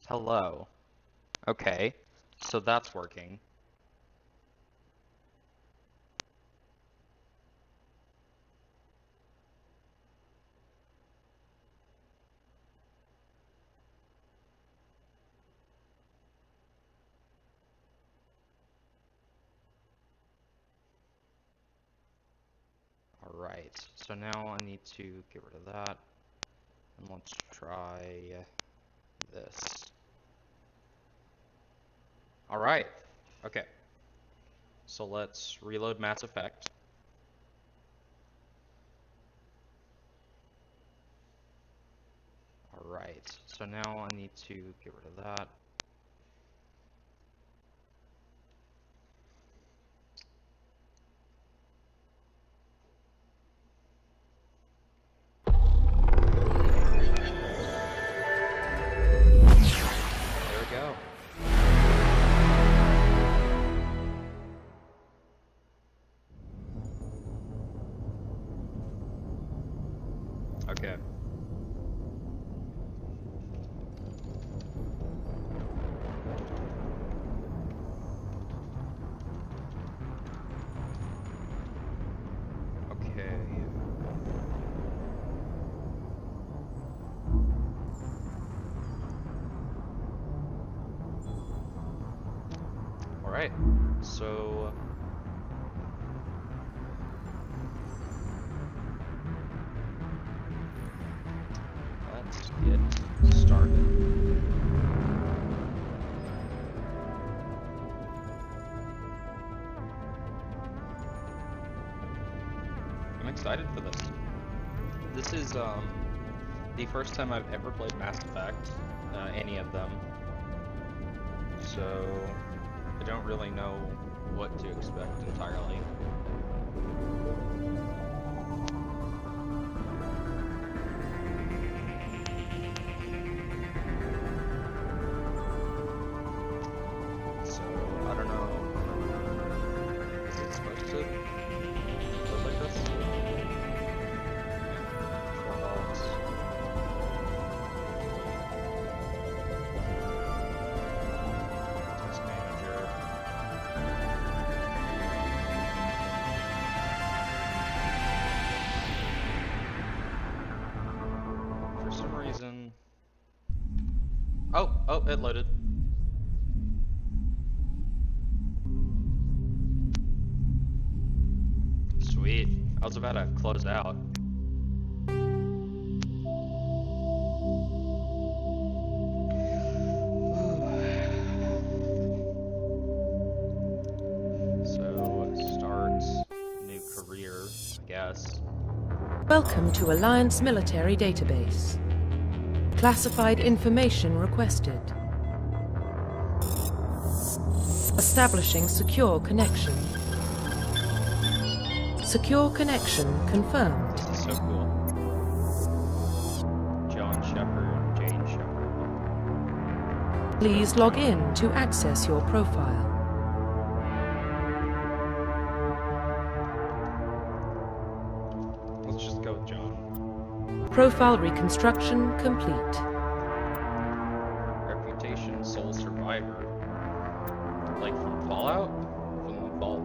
Hello. Okay, so that's working. Alright, so now I need to get rid of that. And let's try this. Alright, okay. So let's reload Mass Effect. Alright, so now I need to get rid of that. There we go. Okay. Okay. Alright, so let's get started. I'm excited for this. This is the first time I've ever played Mass Effect, any of them. So I don't really know what to expect entirely. So I don't know. Is it supposed to look like this? Controls. Task manager. For some reason. Oh, it loaded. Sweet. I was about to close out. So, start new career, I guess. Welcome to Alliance Military Database. Classified information requested. Establishing secure connection. Secure connection confirmed. This is so cool. John Shepard, Jane Shepard. Please log in to access your profile. Let's just go with John. Profile reconstruction complete. Reputation, sole survivor. Like from Fallout? From the Vault.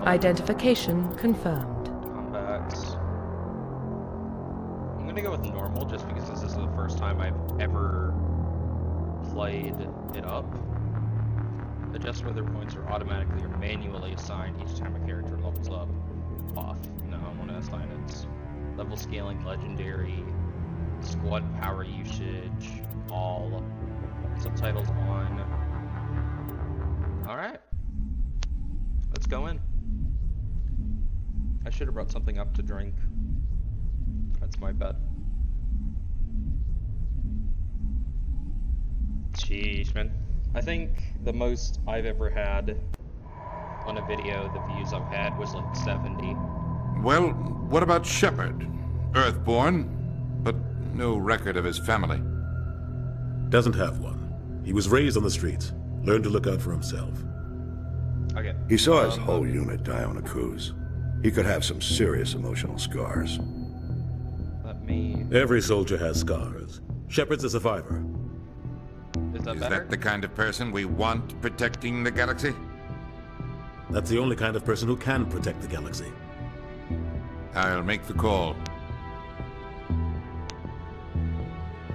Identification confirmed. Combats. I'm gonna go with normal just because this is the first time I've ever played it up. Adjust whether points are automatically or manually assigned each time a character levels up. Off. No, I want to assign it. Level scaling, legendary, squad power usage, all. Subtitles on. Alright. Let's go in. I should have brought something up to drink. That's my bad. Jeez, man. I think the most I've ever had on a video, the views I've had, was like 70. Well, what about Shepard? Earthborn, but no record of his family. Doesn't have one. He was raised on the streets. Learned to look out for himself. Okay. He saw his whole unit die on a cruise. He could have some serious emotional scars. Let me... Every soldier has scars. Shepard's a survivor. Is better? that the kind of person we want protecting the galaxy? That's the only kind of person who can protect the galaxy. I'll make the call.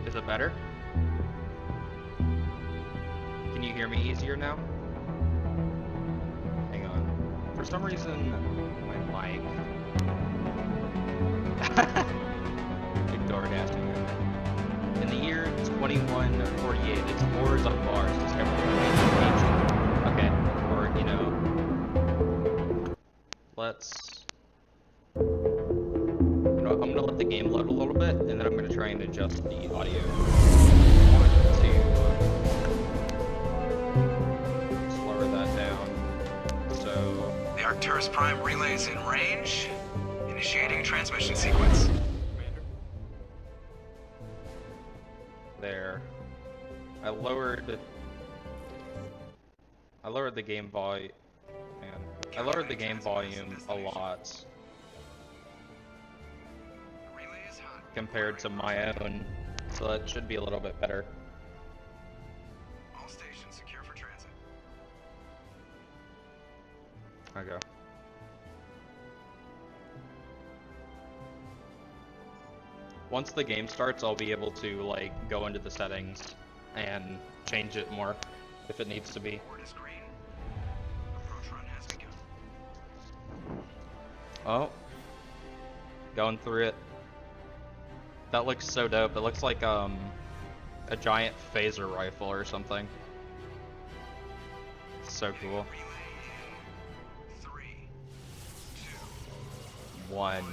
Is it better? Can you hear me easier now? Hang on. For some reason, my mic... Ignore dashing. In the year 2148, it's wars on bars. Okay, or, you know... Let's... I'm gonna let the game load a little bit, and then I'm gonna try and adjust the audio. I want to slower that down. So The Arcturus Prime relay is in range. Initiating transmission sequence. there. I lowered the game volume. Man, I lowered the game volume a lot Relay is hot. compared to my own, so that should be a little bit better. All stations secure for transit. Okay. Once the game starts, I'll be able to like go into the settings and change it more if it needs to be. Board is green. Approach run has begun. Oh, going through it. That looks so dope. It looks like a giant phaser rifle or something. So cool. Relay in 3, 2. 1.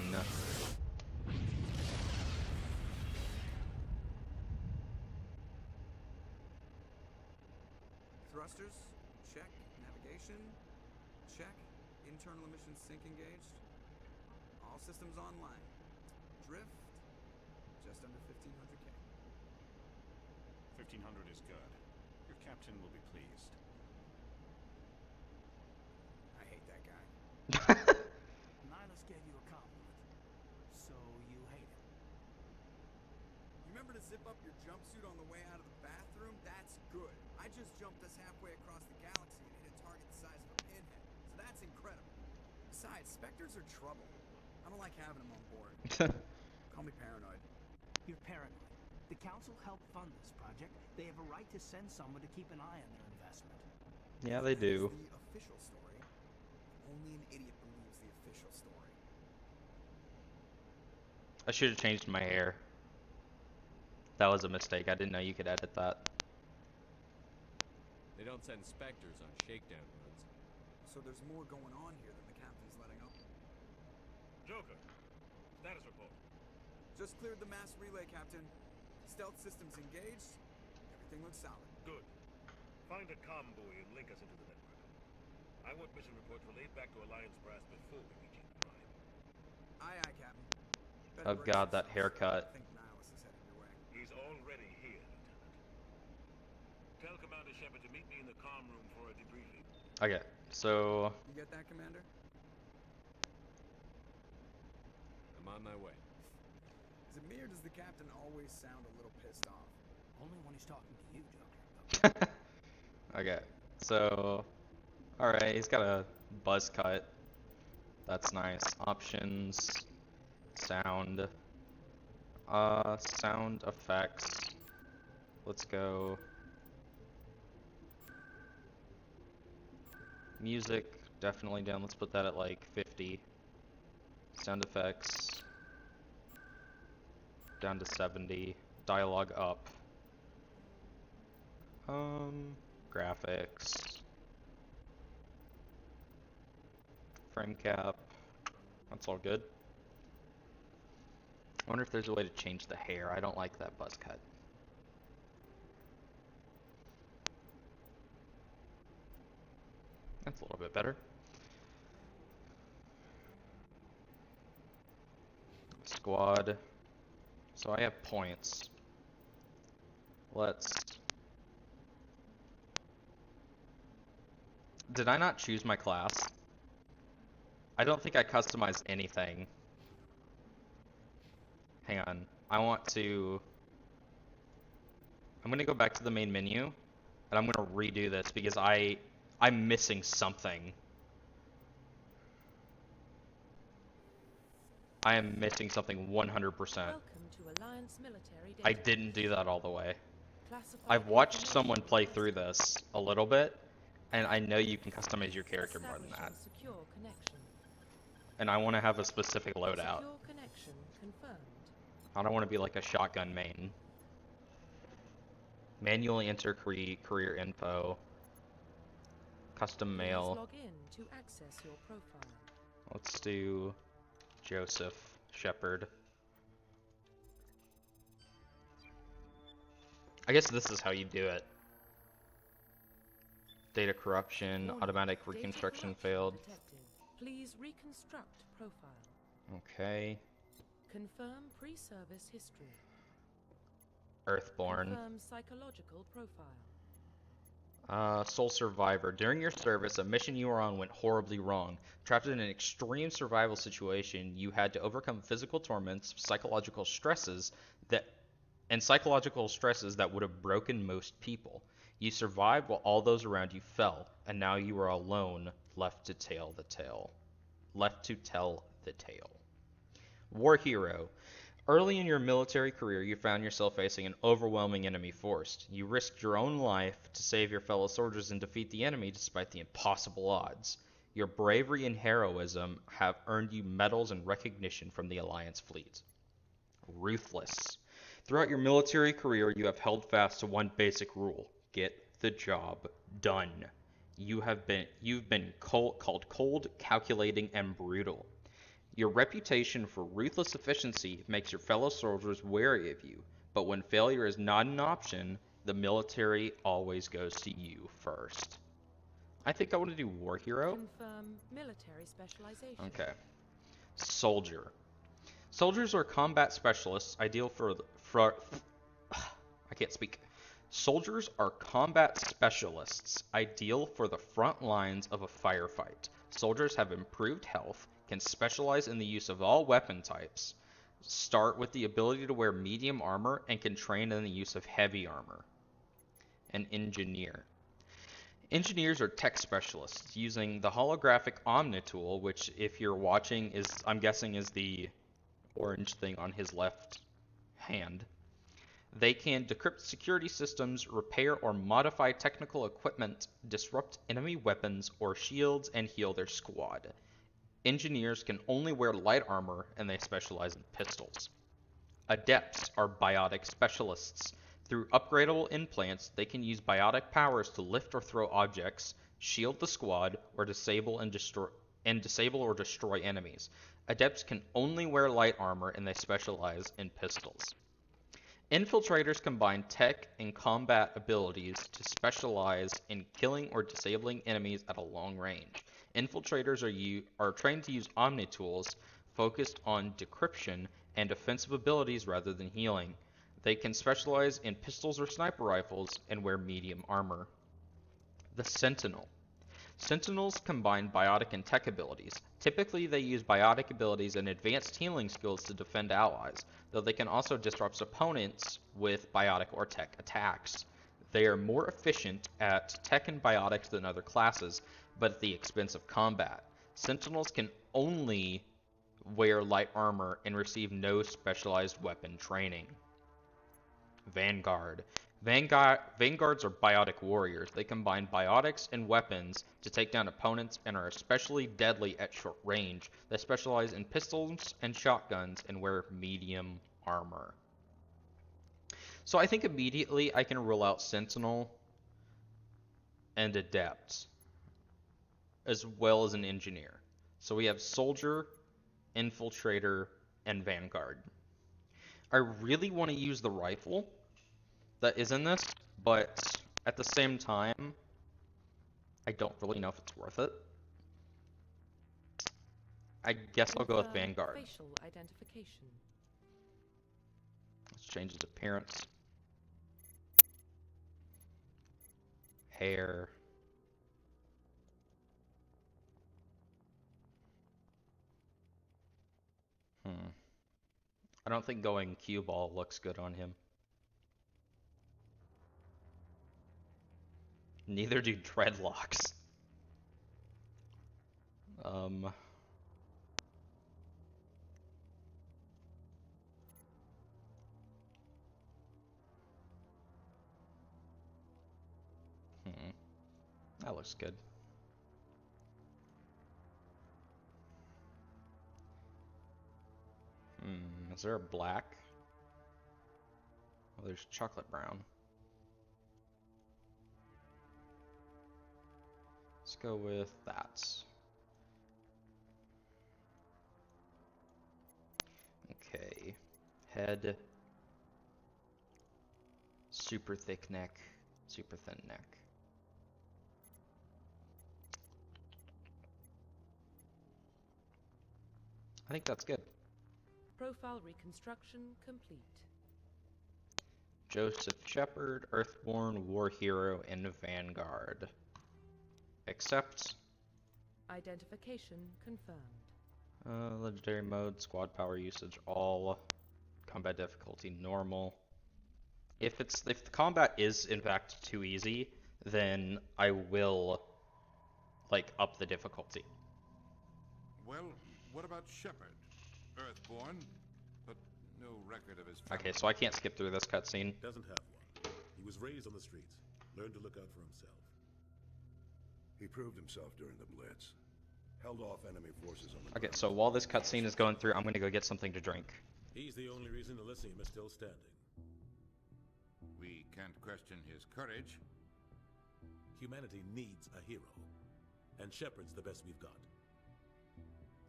Thrusters, check. Navigation, check. Internal emissions sync engaged. All systems online. Drift, just under 1500K. 1500 is good. Your captain will be pleased. I hate that guy. Nihilus gave you a compliment, so you hate him. You remember to zip up your jumpsuit on the way out of the bathroom? That's good. I just jumped us halfway across the galaxy and hit a target the size of a pinhead, so that's incredible. Besides, Spectres are trouble. I don't like having them on board. Call me paranoid. You're paranoid. The Council helped fund this project. They have a right to send someone to keep an eye on their investment. Yeah, they do. The official story. Only an idiot believes the official story. I should have changed my hair. That was a mistake. I didn't know you could edit that. They don't send specters on shakedown runs. So there's more going on here than the captain's letting up. Joker, status report. Just cleared the mass relay, Captain. Stealth systems engaged. Everything looks solid. Good. Find a comm buoy and link us into the network. I want mission reports relayed back to Alliance brass before we reach Eden Prime. Aye, aye, Captain. Oh god, that haircut. I think Nihilus is headed your way. He's already here, Lieutenant. Tell Commander Shepard to meet me in the comm room for a debriefing. Okay, so You get that, Commander? I'm on my way. Is it me or does the Captain always sound a little pissed off? Only when he's talking to you, Joker. okay, so alright, he's got a buzz cut. That's nice. Options, sound, sound effects. Let's go. Music, definitely down. Let's put that at like 50. Sound effects, down to 70. Dialogue up. Graphics. Frame cap. That's all good. I wonder if there's a way to change the hair. I don't like that buzz cut. That's a little bit better. Squad. So I have points. Let's... Did I not choose my class? I don't think I customized anything. Hang on. I want to... I'm gonna go back to the main menu And I'm gonna redo this because I'm missing something. I am missing something 100%. Welcome to Alliance Military I Data. didn't do that all the way. Classified I've watched information someone play requested. through this a little bit, and I know you can customize your character more than that. Establishing secure connection. And I want to have a specific loadout. Secure connection confirmed. I don't want to be like a shotgun main. Manually enter career info. Custom Please mail. log in to access your profile. Let's do Joseph Shepard. I guess this is how you do it. Data corruption, Warning, automatic data reconstruction corruption failed. detected. Please reconstruct profile. Okay. Confirm pre-service history. Earthborn. Confirm psychological profile. Sole survivor. During your service, a mission you were on went horribly wrong. Trapped in an extreme survival situation, you had to overcome physical torments, psychological stresses that would have broken most people. You survived while all those around you fell, and now you are alone, left to tell the tale. War hero. Early in your military career, you found yourself facing an overwhelming enemy force. You risked your own life to save your fellow soldiers and defeat the enemy despite the impossible odds. Your bravery and heroism have earned you medals and recognition from the Alliance fleet. Ruthless. Throughout your military career, you have held fast to one basic rule: get the job done. You've been called cold, calculating, and brutal. Your reputation for ruthless efficiency makes your fellow soldiers wary of you, but when failure is not an option, the military always goes to you first. I think I want to do War Hero. Confirm military specialization. Okay. Soldier. Soldiers are combat specialists, ideal for I can't speak. Soldiers are combat specialists, ideal for the front lines of a firefight. Soldiers have improved health, can specialize in the use of all weapon types, start with the ability to wear medium armor, and can train in the use of heavy armor. An engineer. Engineers are tech specialists using the holographic Omni tool, which if you're watching I'm guessing is the orange thing on his left hand. They can decrypt security systems, repair or modify technical equipment, disrupt enemy weapons or shields, and heal their squad. Engineers can only wear light armor, and they specialize in pistols. Adepts are biotic specialists. Through upgradable implants, they can use biotic powers to lift or throw objects, shield the squad, or disable or destroy enemies. Adepts can only wear light armor, and they specialize in pistols. Infiltrators combine tech and combat abilities to specialize in killing or disabling enemies at a long range. Infiltrators are trained to use Omni tools, focused on decryption and offensive abilities rather than healing. They can specialize in pistols or sniper rifles and wear medium armor. The Sentinel. Sentinels combine biotic and tech abilities. Typically, they use biotic abilities and advanced healing skills to defend allies, though they can also disrupt opponents with biotic or tech attacks. They are more efficient at tech and biotics than other classes, but at the expense of combat. Sentinels can only wear light armor and receive no specialized weapon training. Vanguard. Vanguards are biotic warriors. They combine biotics and weapons to take down opponents and are especially deadly at short range. They specialize in pistols and shotguns and wear medium armor. So I think immediately I can rule out Sentinel and Adept, as well as an Engineer. So we have Soldier, Infiltrator, and Vanguard. I really want to use the rifle that is in this, but at the same time, I don't really know if it's worth it. I guess I'll go with Vanguard. Facial identification. Let's change his appearance. Hair. I don't think going cue ball looks good on him. Neither do dreadlocks. That looks good. Is there a black? Oh, there's chocolate brown. Let's go with that. Okay. Head. Super thick neck. Super thin neck. I think that's good. Profile reconstruction complete. Joseph Shepard, Earthborn, War Hero, and Vanguard. Accept. Identification confirmed. Legendary mode, squad power usage, all. Combat difficulty, normal. If the combat is in fact too easy, then I will like up the difficulty. Well, what about Shepard? Earthborn, but no record of his family. Okay, so I can't skip through this cutscene. Doesn't have one. He was raised on the streets. Learned to look out for himself. He proved himself during the Blitz. Held off enemy forces on the Okay, ground. so while this cutscene is going through, I'm gonna go get something to drink. He's the only reason Elysium is still standing. We can't question his courage. Humanity needs a hero. And Shepard's the best we've got.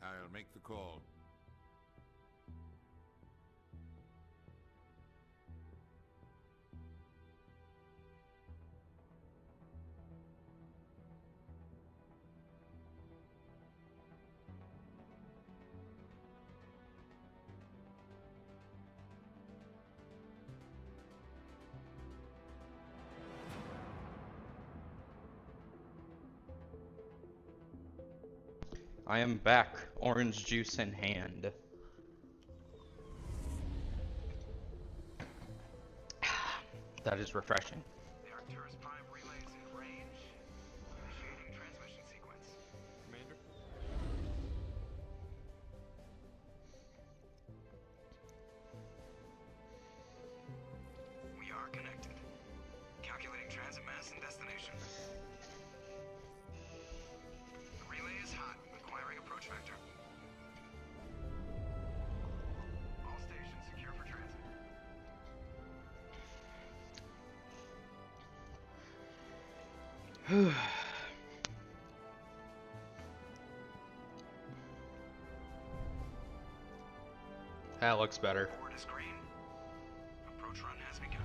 I'll make the call. I am back, orange juice in hand. That is refreshing. The Arcturus Prime relay is in range. Initiating transmission sequence. Commander? We are connected. Calculating transit mass and destination. The relay is hot, acquiring approach vector. All stations secure for transit. That looks better. Board is green. Approach run has begun.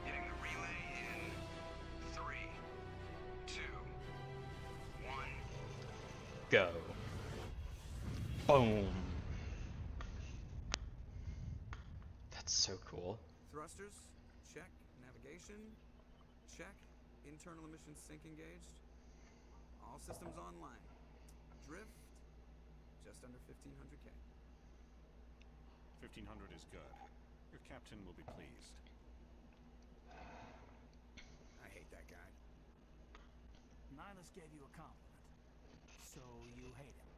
Hitting the relay in 3, 2, 1. Go. Boom. That's so cool. Thrusters, check. Navigation, check. Internal emissions sync engaged. All systems online. Drift, just under 1500K. 1500 is good. Your captain will be pleased. I hate that guy. Nihilus gave you a compliment. So you hate him.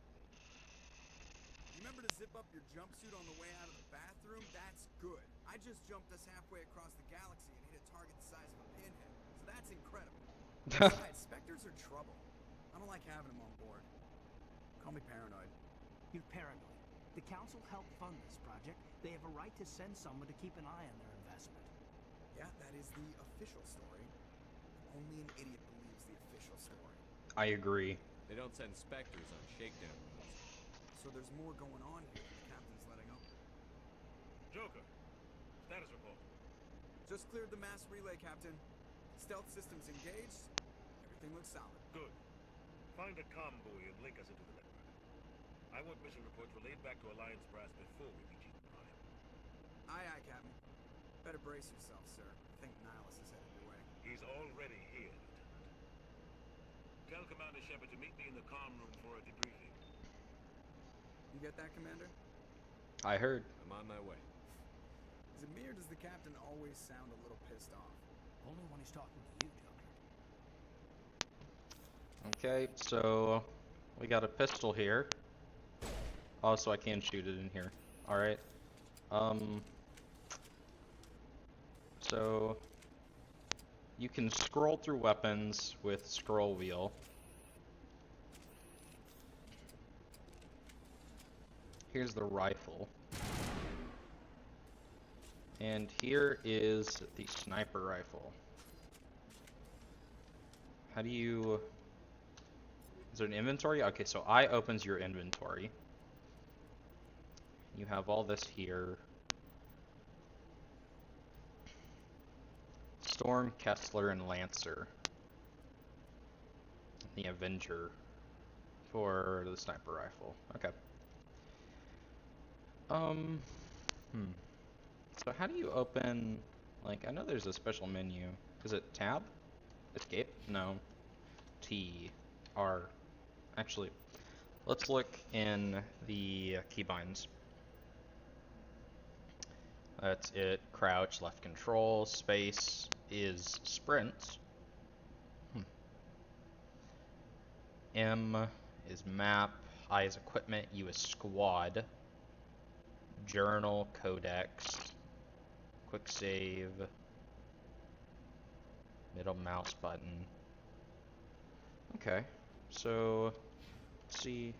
Remember to zip up your jumpsuit on the way out of the bathroom? That's good. I just jumped us halfway across the galaxy and hit a target the size of a pinhead. So that's incredible. Besides, Spectres are trouble. I don't like having them on board. Call me paranoid. You're paranoid. The Council helped fund this project. They have a right to send someone to keep an eye on their investment. Yeah, that is the official story. Only an idiot believes the official story. I agree. They don't send specters on shakedown runs. So there's more going on here than the captain's letting on. Joker, status report. Just cleared the mass relay, Captain. Stealth systems engaged. Everything looks solid. Good. Find a comm buoy and link us into the network. I want mission reports relayed back to Alliance Brass before we reach Eden Prime. Aye, aye, Captain. Better brace yourself, sir. I think Nihilus is headed your way. He's already here, Lieutenant. Tell Commander Shepard to meet me in the comm room for a debriefing. You get that, Commander? I heard. I'm on my way. Is it me or does the captain always sound a little pissed off? Only when he's talking to you, Joker. Okay, so we got a pistol here. Also, I can shoot it in here. Alright. So you can scroll through weapons with scroll wheel. Here's the rifle. And here is the sniper rifle. How do you... Is there an inventory? Okay, so I opens your inventory. You have all this here. Storm, Kessler, and Lancer. The Avenger for the sniper rifle. Okay. So how do you open, like, I know there's a special menu. Is it tab? Escape? No. T. R. Actually, let's look in the keybinds. That's it. Crouch, left control, space is sprint. M is map, I is equipment, U is squad. Journal, codex, quick save, middle mouse button. Okay, so let's see.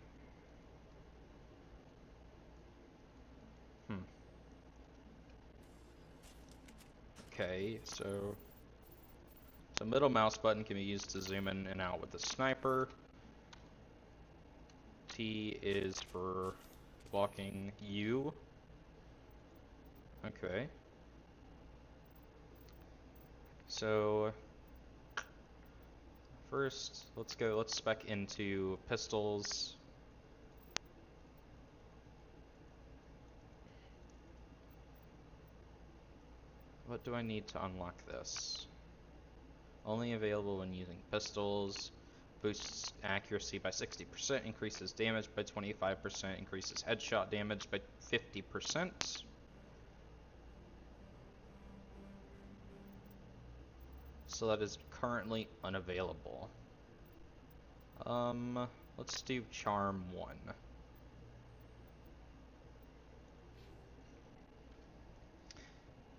Okay, so middle mouse button can be used to zoom in and out with the sniper. T is for walking. U. Okay. So first, let's spec into pistols. What do I need to unlock this? Only available when using pistols. Boosts accuracy by 60%, increases damage by 25%, increases headshot damage by 50%. So that is currently unavailable. Let's do Charm 1.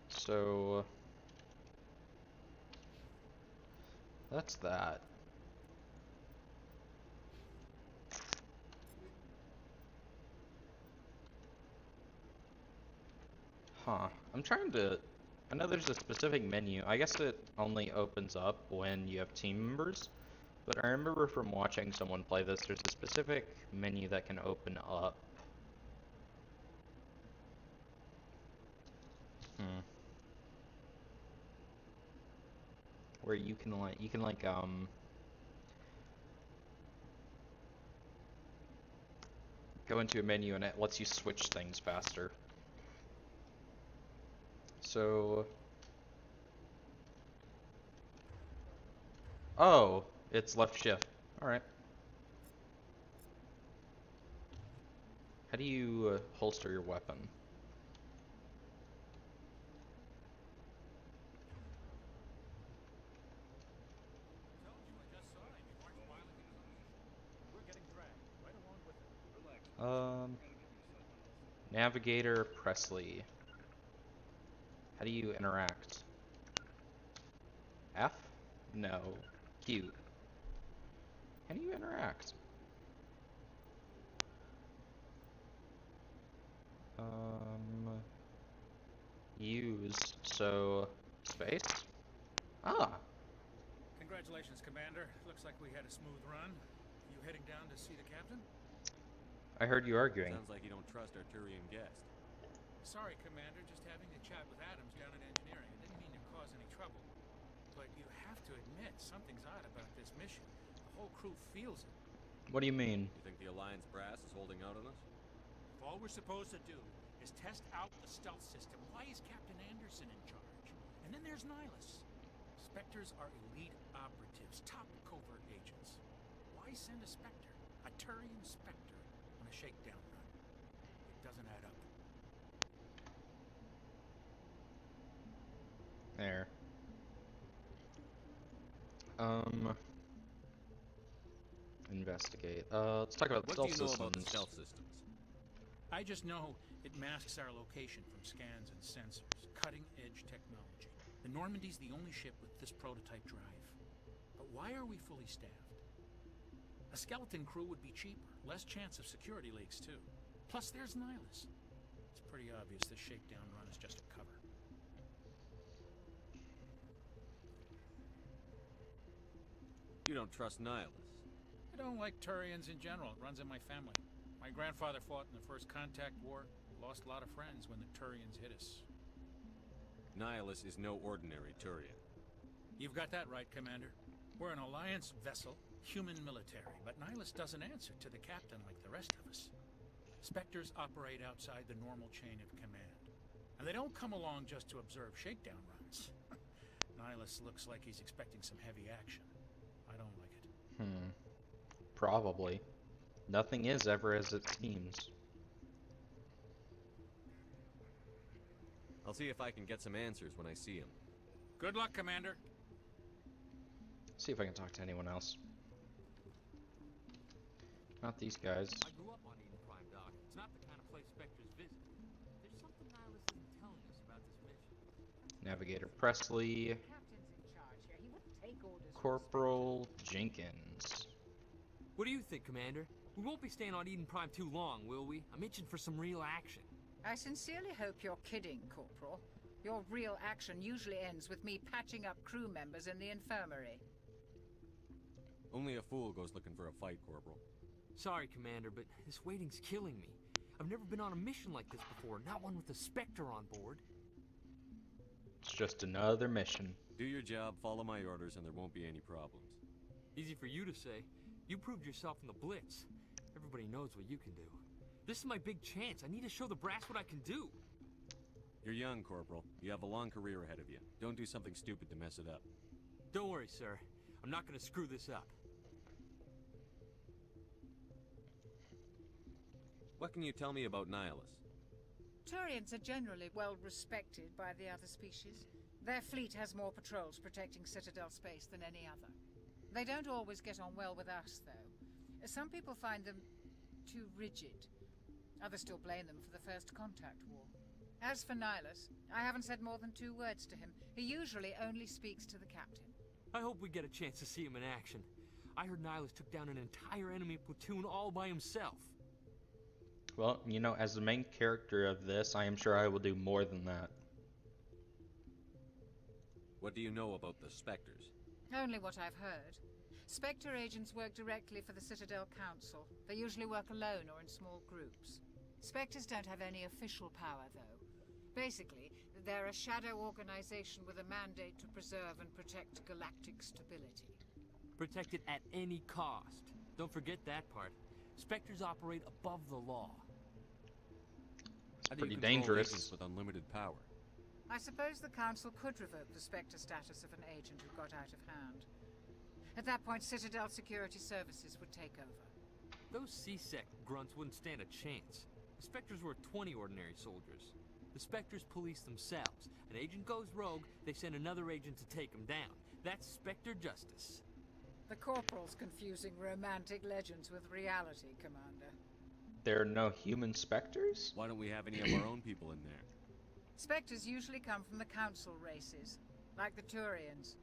So that's that. Huh. I'm trying to... I know there's a specific menu. I guess it only opens up when you have team members. But I remember from watching someone play this, there's a specific menu that can open up. Where you can go into a menu and it lets you switch things faster. So, oh, it's left shift. All right. How do you holster your weapon? Navigator Presley. How do you interact? F? No. Q. How do you interact? Use. So, space? Ah. Congratulations, Commander. Looks like we had a smooth run. You heading down to see the captain? I heard you arguing. Sounds like you don't trust our Turian guest. Sorry, Commander. Just having a chat with Adams down in engineering. I didn't mean to cause any trouble. But you have to admit, something's odd about this mission. The whole crew feels it. What do you mean? You think the Alliance brass is holding out on us? If all we're supposed to do is test out the stealth system, why is Captain Anderson in charge? And then there's Nihilus. Spectres are elite operatives, top covert agents. Why send a Spectre, a Turian Spectre, on a shakedown run? It doesn't add up. There. Investigate. Let's talk about What stealth do you know systems. about the stealth systems? I just know it masks our location from scans and sensors. Cutting-edge technology. The Normandy's the only ship with this prototype drive. But why are we fully staffed? A skeleton crew would be cheaper. Less chance of security leaks, too. Plus, there's Nihilus. It's pretty obvious this shakedown run is just a cover. You don't trust Nihilus. I don't like Turians in general. It runs in my family. My grandfather fought in the First Contact War. Lost a lot of friends when the Turians hit us. Nihilus is no ordinary Turian. You've got that right, Commander. We're an Alliance vessel, human military, but Nihilus doesn't answer to the captain like the rest of us. Spectres operate outside the normal chain of command. And they don't come along just to observe shakedown runs. Nihilus looks like he's expecting some heavy action. I don't like it. Probably. Nothing is ever as it seems. I'll see if I can get some answers when I see him. Good luck, Commander. See if I can talk to anyone else. Not these guys. I grew up on Eden Prime, Doc. It's not the kind of place Spectres visit. There's something Nihilus isn't telling us about this mission. Navigator Presley. The captain's in charge here. He wouldn't take orders from Corporal Jenkins. What do you think, Commander? We won't be staying on Eden Prime too long, will we? I'm itching for some real action. I sincerely hope you're kidding, Corporal. Your real action usually ends with me patching up crew members in the infirmary. Only a fool goes looking for a fight, Corporal. Sorry, Commander, but this waiting's killing me. I've never been on a mission like this before, not one with a Spectre on board. It's just another mission. Do your job, follow my orders, and there won't be any problems. Easy for you to say. You proved yourself in the Blitz. Everybody knows what you can do. This is my big chance. I need to show the brass what I can do. You're young, Corporal. You have a long career ahead of you. Don't do something stupid to mess it up. Don't worry, sir. I'm not gonna screw this up. What can you tell me about Nihilus? Turians are generally well respected by the other species. Their fleet has more patrols protecting Citadel space than any other. They don't always get on well with us, though. Some people find them too rigid. Others still blame them for the First Contact War. As for Nihilus, I haven't said more than 2 words to him. He usually only speaks to the captain. I hope we get a chance to see him in action. I heard Nihilus took down an entire enemy platoon all by himself. Well, you know, as the main character of this, I am sure I will do more than that. What do you know about the Spectres? Only what I've heard. Spectre agents work directly for the Citadel Council. They usually work alone or in small groups. Spectres don't have any official power, though. Basically, they're a shadow organization with a mandate to preserve and protect galactic stability. Protect it at any cost. Don't forget that part. Spectres operate above the law. How do pretty you control dangerous. agents with unlimited power? I suppose the Council could revoke the Spectre status of an agent who got out of hand. At that point, Citadel Security Services would take over. Those C-Sec grunts wouldn't stand a chance. The Spectres were 20 ordinary soldiers. The Spectres police themselves. An agent goes rogue, they send another agent to take him down. That's Spectre justice. The Corporal's confusing romantic legends with reality, Commander. There are no human specters? Why don't we have any of our own people in there? Spectres usually come from the Council races, like the Turians.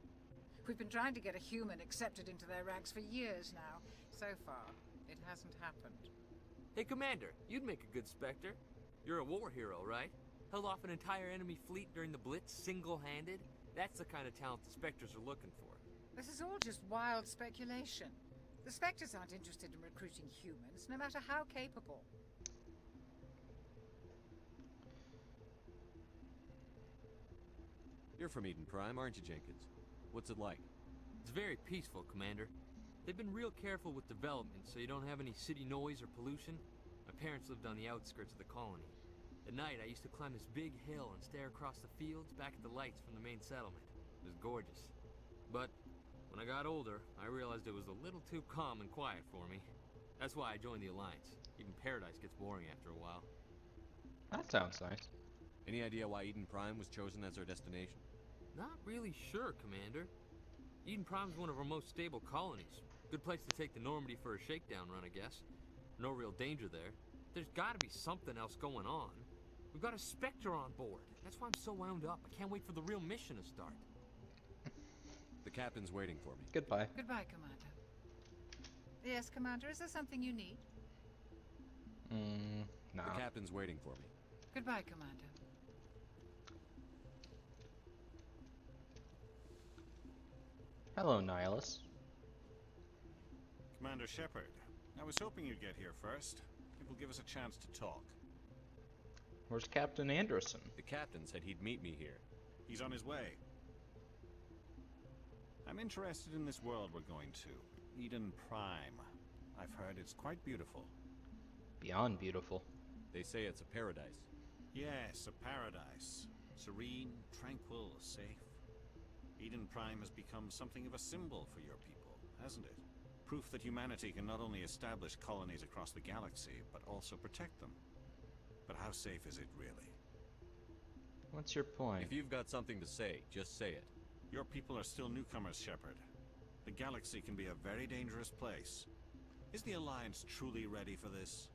We've been trying to get a human accepted into their ranks for years now. So far, it hasn't happened. Hey, Commander, you'd make a good Spectre. You're a war hero, right? Held off an entire enemy fleet during the Blitz single-handed? That's the kind of talent the Spectres are looking for. This is all just wild speculation. The Spectres aren't interested in recruiting humans, no matter how capable. You're from Eden Prime, aren't you, Jenkins? What's it like? It's very peaceful, Commander. They've been real careful with development, so you don't have any city noise or pollution. My parents lived on the outskirts of the colony. At night, I used to climb this big hill and stare across the fields back at the lights from the main settlement. It was gorgeous. But When I got older, I realized it was a little too calm and quiet for me. That's why I joined the Alliance. Even Paradise gets boring after a while. That sounds nice. Any idea why Eden Prime was chosen as our destination? Not really sure, Commander. Eden Prime's one of our most stable colonies. Good place to take the Normandy for a shakedown run, I guess. No real danger there. There's gotta be something else going on. We've got a Spectre on board. That's why I'm so wound up. I can't wait for the real mission to start. The captain's waiting for me. Goodbye. Goodbye, Commander. Yes, Commander, is there something you need? No. The captain's waiting for me. Goodbye, Commander. Hello, Nihilus. Commander Shepard, I was hoping you'd get here first. It will give us a chance to talk. Where's Captain Anderson? The captain said he'd meet me here. He's on his way. I'm interested in this world we're going to. Eden Prime. I've heard it's quite beautiful. Beyond beautiful. They say it's a paradise. Yes, a paradise. Serene, tranquil, safe. Eden Prime has become something of a symbol for your people, hasn't it? Proof that humanity can not only establish colonies across the galaxy, but also protect them. But how safe is it really? What's your point? If you've got something to say, just say it. Your people are still newcomers, Shepard. The galaxy can be a very dangerous place. Is the Alliance truly ready for this?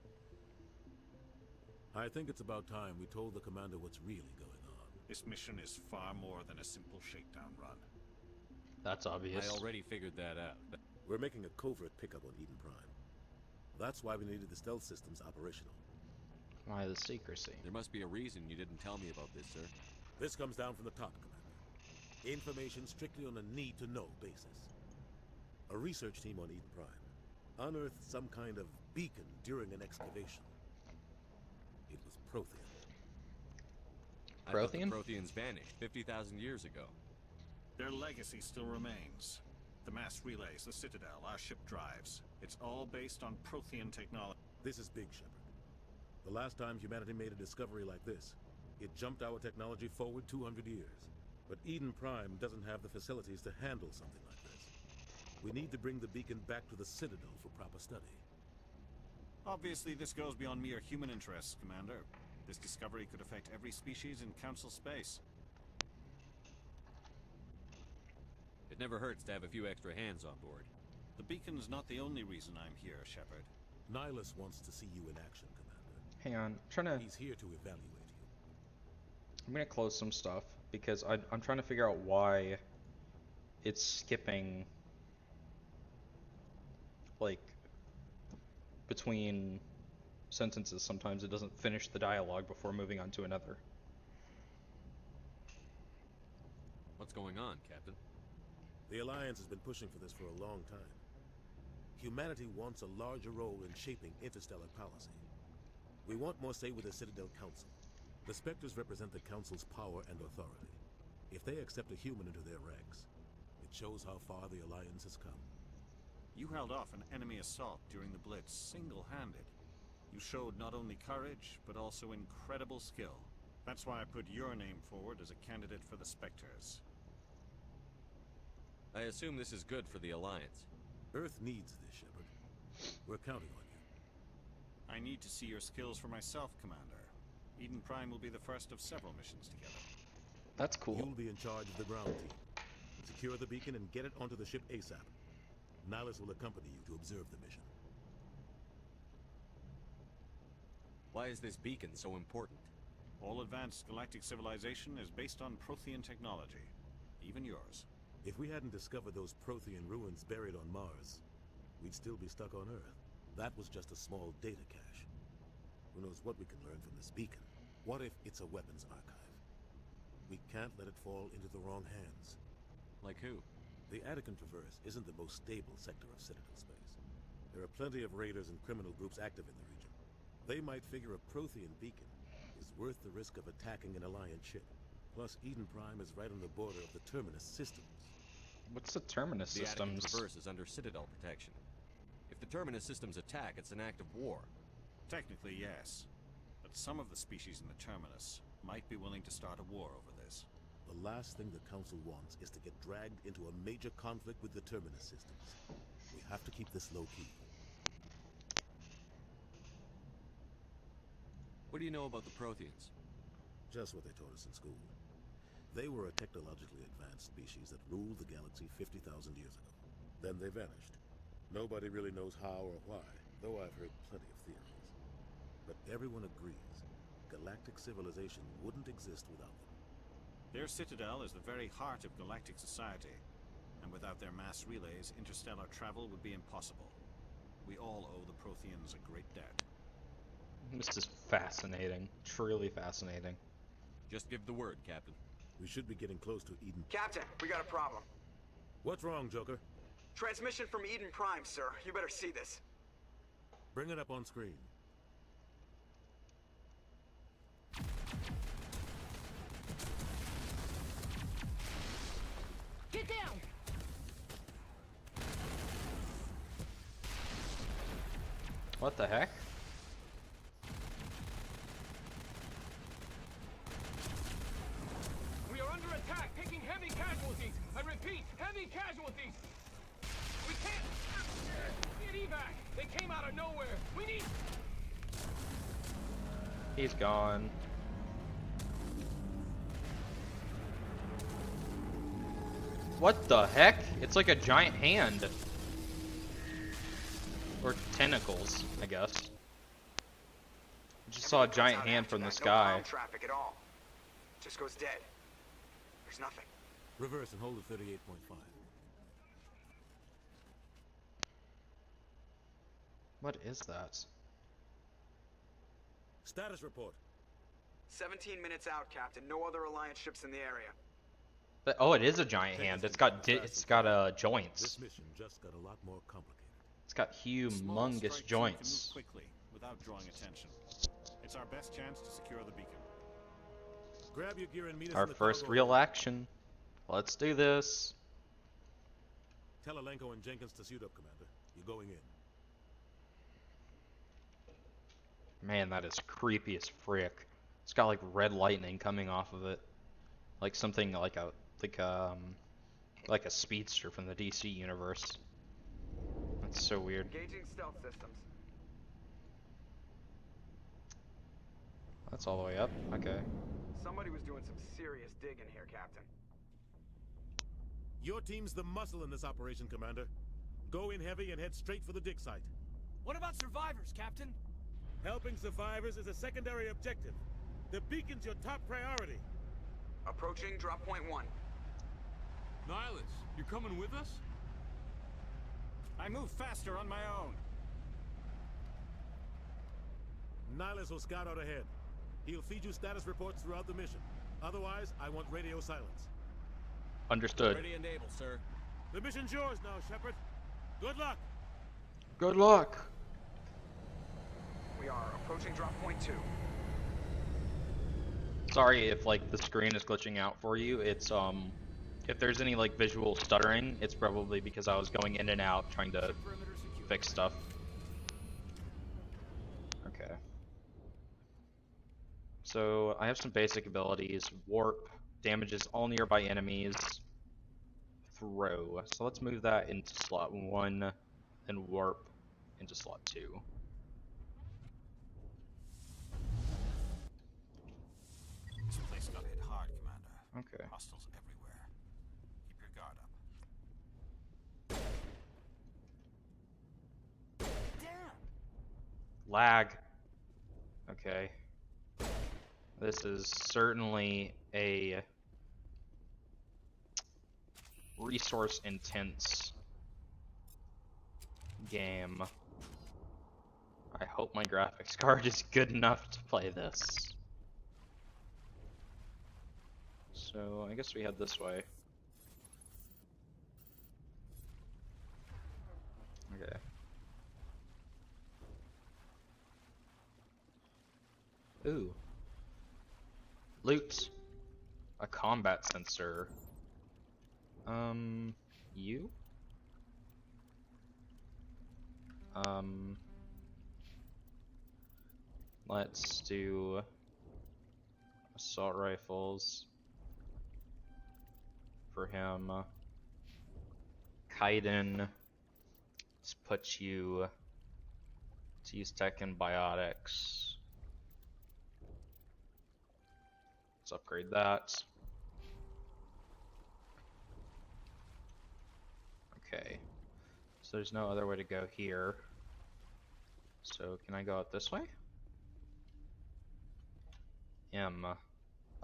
I think it's about time we told the commander what's really going on. This mission is far more than a simple shakedown run. That's obvious. I already figured that out. We're making a covert pickup on Eden Prime. That's why we needed the stealth systems operational. Why the secrecy? There must be a reason you didn't tell me about this, sir. This comes down from the top, Commander. Information strictly on a need-to-know basis. A research team on Eden Prime unearthed some kind of beacon during an excavation. It was Prothean. I thought the Protheans vanished 50,000 years ago. Their legacy still remains. The mass relays, the Citadel, our ship drives. It's all based on Prothean technology. This is big, Shepard. The last time humanity made a discovery like this, it jumped our technology forward 200 years. But Eden Prime doesn't have the facilities to handle something like this. We need to bring the beacon back to the Citadel for proper study. Obviously, this goes beyond mere human interests, Commander. This discovery could affect every species in Council space. It never hurts to have a few extra hands on board. The beacon's not the only reason I'm here, Shepard. Nihilus wants to see you in action, Commander. Hang on, I'm trying to... He's here to evaluate you. I'm gonna close some stuff, because I'm trying to figure out why it's skipping, like, between sentences. Sometimes it doesn't finish the dialogue before moving on to another. What's going on, Captain? The Alliance has been pushing for this for a long time. Humanity wants a larger role in shaping interstellar policy. We want more say with the Citadel Council. The Spectres represent the Council's power and authority. If they accept a human into their ranks, it shows how far the Alliance has come. You held off an enemy assault during the Blitz single-handed. You showed not only courage, but also incredible skill. That's why I put your name forward as a candidate for the Spectres. I assume this is good for the Alliance. Earth needs this, Shepard. We're counting on you. I need to see your skills for myself, Commander. Eden Prime will be the first of several missions together. That's cool. You'll be in charge of the ground team. Secure the beacon and get it onto the ship ASAP. Nihilus will accompany you to observe the mission. Why is this beacon so important? All advanced galactic civilization is based on Prothean technology. Even yours. If we hadn't discovered those Prothean ruins buried on Mars, we'd still be stuck on Earth. That was just a small data cache. Who knows what we can learn from this beacon? What if it's a weapons archive? We can't let it fall into the wrong hands. Like who? The Attican Traverse isn't the most stable sector of Citadel space. There are plenty of raiders and criminal groups active in the region. They might figure a Prothean beacon is worth the risk of attacking an Alliance ship. Plus, Eden Prime is right on the border of the Terminus systems. What's the Terminus systems? The Attican Traverse is under Citadel protection. If the Terminus systems attack, it's an act of war. Technically, yes. But some of the species in the Terminus might be willing to start a war over this. The last thing the Council wants is to get dragged into a major conflict with the Terminus systems. We have to keep this low-key. What do you know about the Protheans? Just what they taught us in school. They were a technologically advanced species that ruled the galaxy 50,000 years ago. Then they vanished. Nobody really knows how or why, though I've heard plenty of theories. But everyone agrees, galactic civilization wouldn't exist without them. Their citadel is the very heart of galactic society, and without their mass relays, interstellar travel would be impossible. We all owe the Protheans a great debt. This is fascinating. Truly fascinating. Just give the word, Captain. We should be getting close to Eden. Captain, we got a problem. What's wrong, Joker? Transmission from Eden Prime, sir. You better see this. Bring it up on screen. Get down! What the heck? We are under attack, taking heavy casualties. I repeat, heavy casualties. We can't get evac. They came out of nowhere. We need. He's gone. What the heck? It's like a giant hand. Or tentacles, I guess. I just saw a giant hand from the sky. No traffic at all. Just goes dead. There's nothing. Reverse and hold at 38.5. What is that? Status report. 17 minutes out, Captain. No other Alliance ships in the area. But, oh, it is a giant hand. It's got joints. This mission just got a lot more complicated. It's got humongous joints. Can move quickly without drawing attention. It's our best chance to secure the beacon. Grab your gear and meet us Our in the first cargo real hold. action. Let's do this. Tell Alenko and Jenkins to suit up, Commander. You're going in. Man, that is creepy as frick. It's got like red lightning coming off of it, like something like a speedster from the DC universe. That's so weird. Engaging stealth systems. That's all the way up. Okay. Somebody was doing some serious digging here, Captain. Your team's the muscle in this operation, Commander. Go in heavy and head straight for the dig site. What about survivors, Captain? Helping survivors is a secondary objective. The beacon's your top priority. Approaching drop point 1. Nihilus, you're coming with us? I move faster on my own. Nihilus will scout out ahead. He'll feed you status reports throughout the mission. Otherwise, I want radio silence. Understood. Ready and able, sir. The mission's yours now, Shepard. Good luck. Good luck. We are approaching drop point 2. Sorry if like the screen is glitching out for you. It's if there's any like visual stuttering, it's probably because I was going in and out trying to fix stuff. Okay. So I have some basic abilities. Warp damages all nearby enemies. Throw. So let's move that into slot 1 and warp into slot 2. This place got hit hard, Commander. Okay. Hostiles everywhere. Keep your guard up. Damn! Lag. Okay. This is certainly a resource intense game. I hope my graphics card is good enough to play this. So I guess we head this way. Okay. Ooh. Loot. A combat sensor. You? Let's do assault rifles. for him. Kaiden. Let's put you to use tech and biotics. Let's upgrade that. Okay. So there's no other way to go here. So can I go out this way?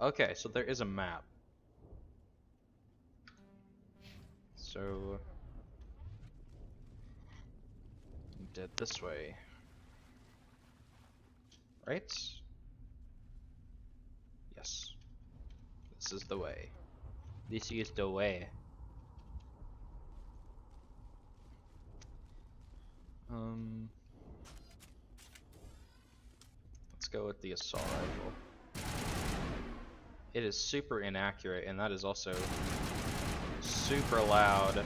Okay, so there is a map. So did this way. Right? Yes. This is the way. This is the way. Let's go with the assault rifle. It is super inaccurate, and that is also super loud.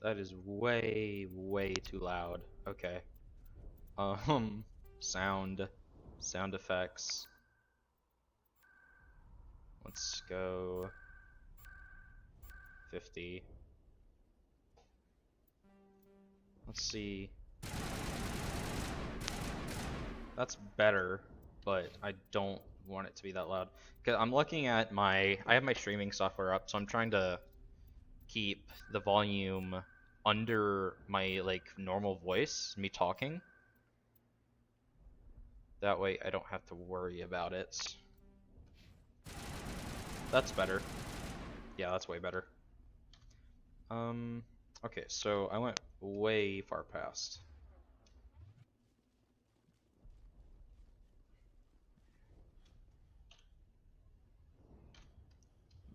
That is way, way too loud. Okay. Sound effects. Let's go 50. Let's see. That's better, but I don't want it to be that loud. Cause I'm looking at I have my streaming software up, so I'm trying to keep the volume under my like normal voice, me talking. That way I don't have to worry about it. That's better. Yeah, that's way better. Okay, so I went way far past.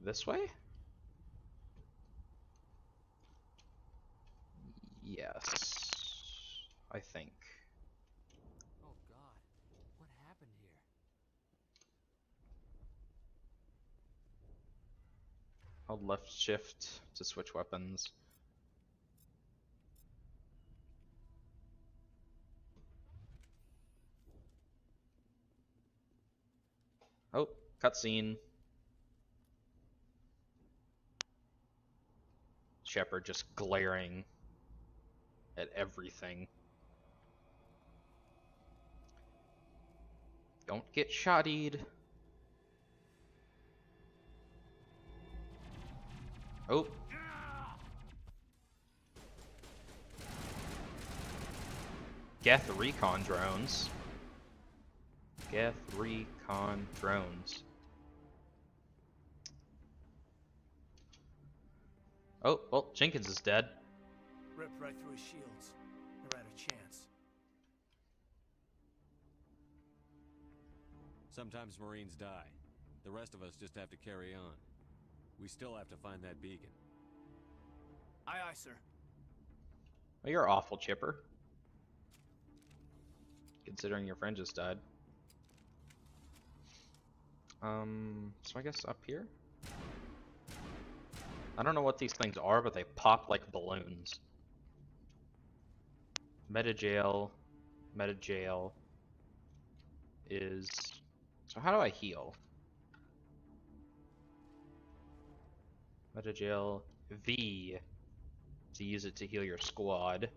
This way? Yes. I think. Oh god, what happened here? Hold left shift to switch weapons. Oh, cutscene. Shepard just glaring at everything. Don't get shottied. Oh. Geth recon drones. Geth recon drones. Oh, well, Jenkins is dead. Ripped right through his shields. Never had a chance. Sometimes Marines die. The rest of us just have to carry on. We still have to find that beacon. Aye, aye, sir. Well, you're awful, Chipper. Considering your friend just died. So I guess up here? I don't know what these things are, but they pop like balloons. Meta jail is... So how do I heal? Meta jail V to use it to heal your squad.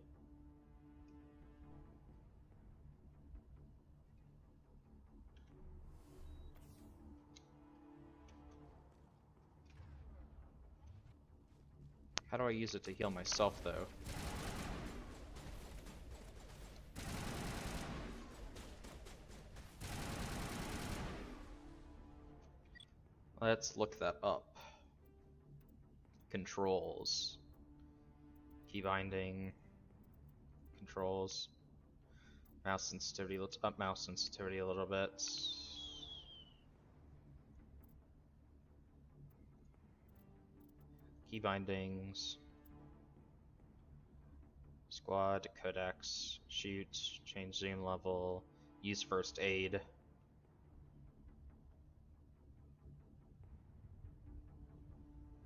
How do I use it to heal myself, though? Let's look that up. Controls. Key binding. Controls. Mouse sensitivity. Let's up mouse sensitivity a little bit. Key bindings. Squad, codex, shoot, change zoom level, use first aid.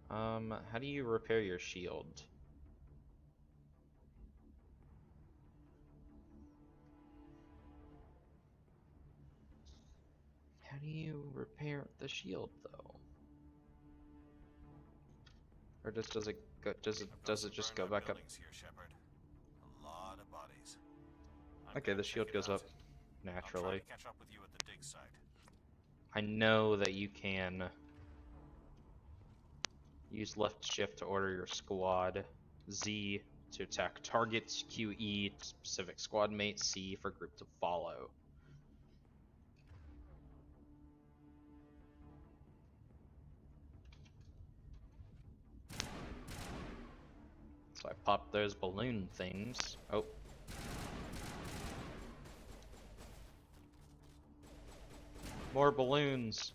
How do you repair your shield? How do you repair the shield, though? Or just does it go? Does it just go back up? Here, Shepard. A lot of bodies. Okay, the shield goes up I'll try naturally. to catch up with you at the dig site. I know that you can use left shift to order your squad, Z to attack targets, QE to specific squad mate, C for group to follow. So I popped those balloon things. Oh. More balloons.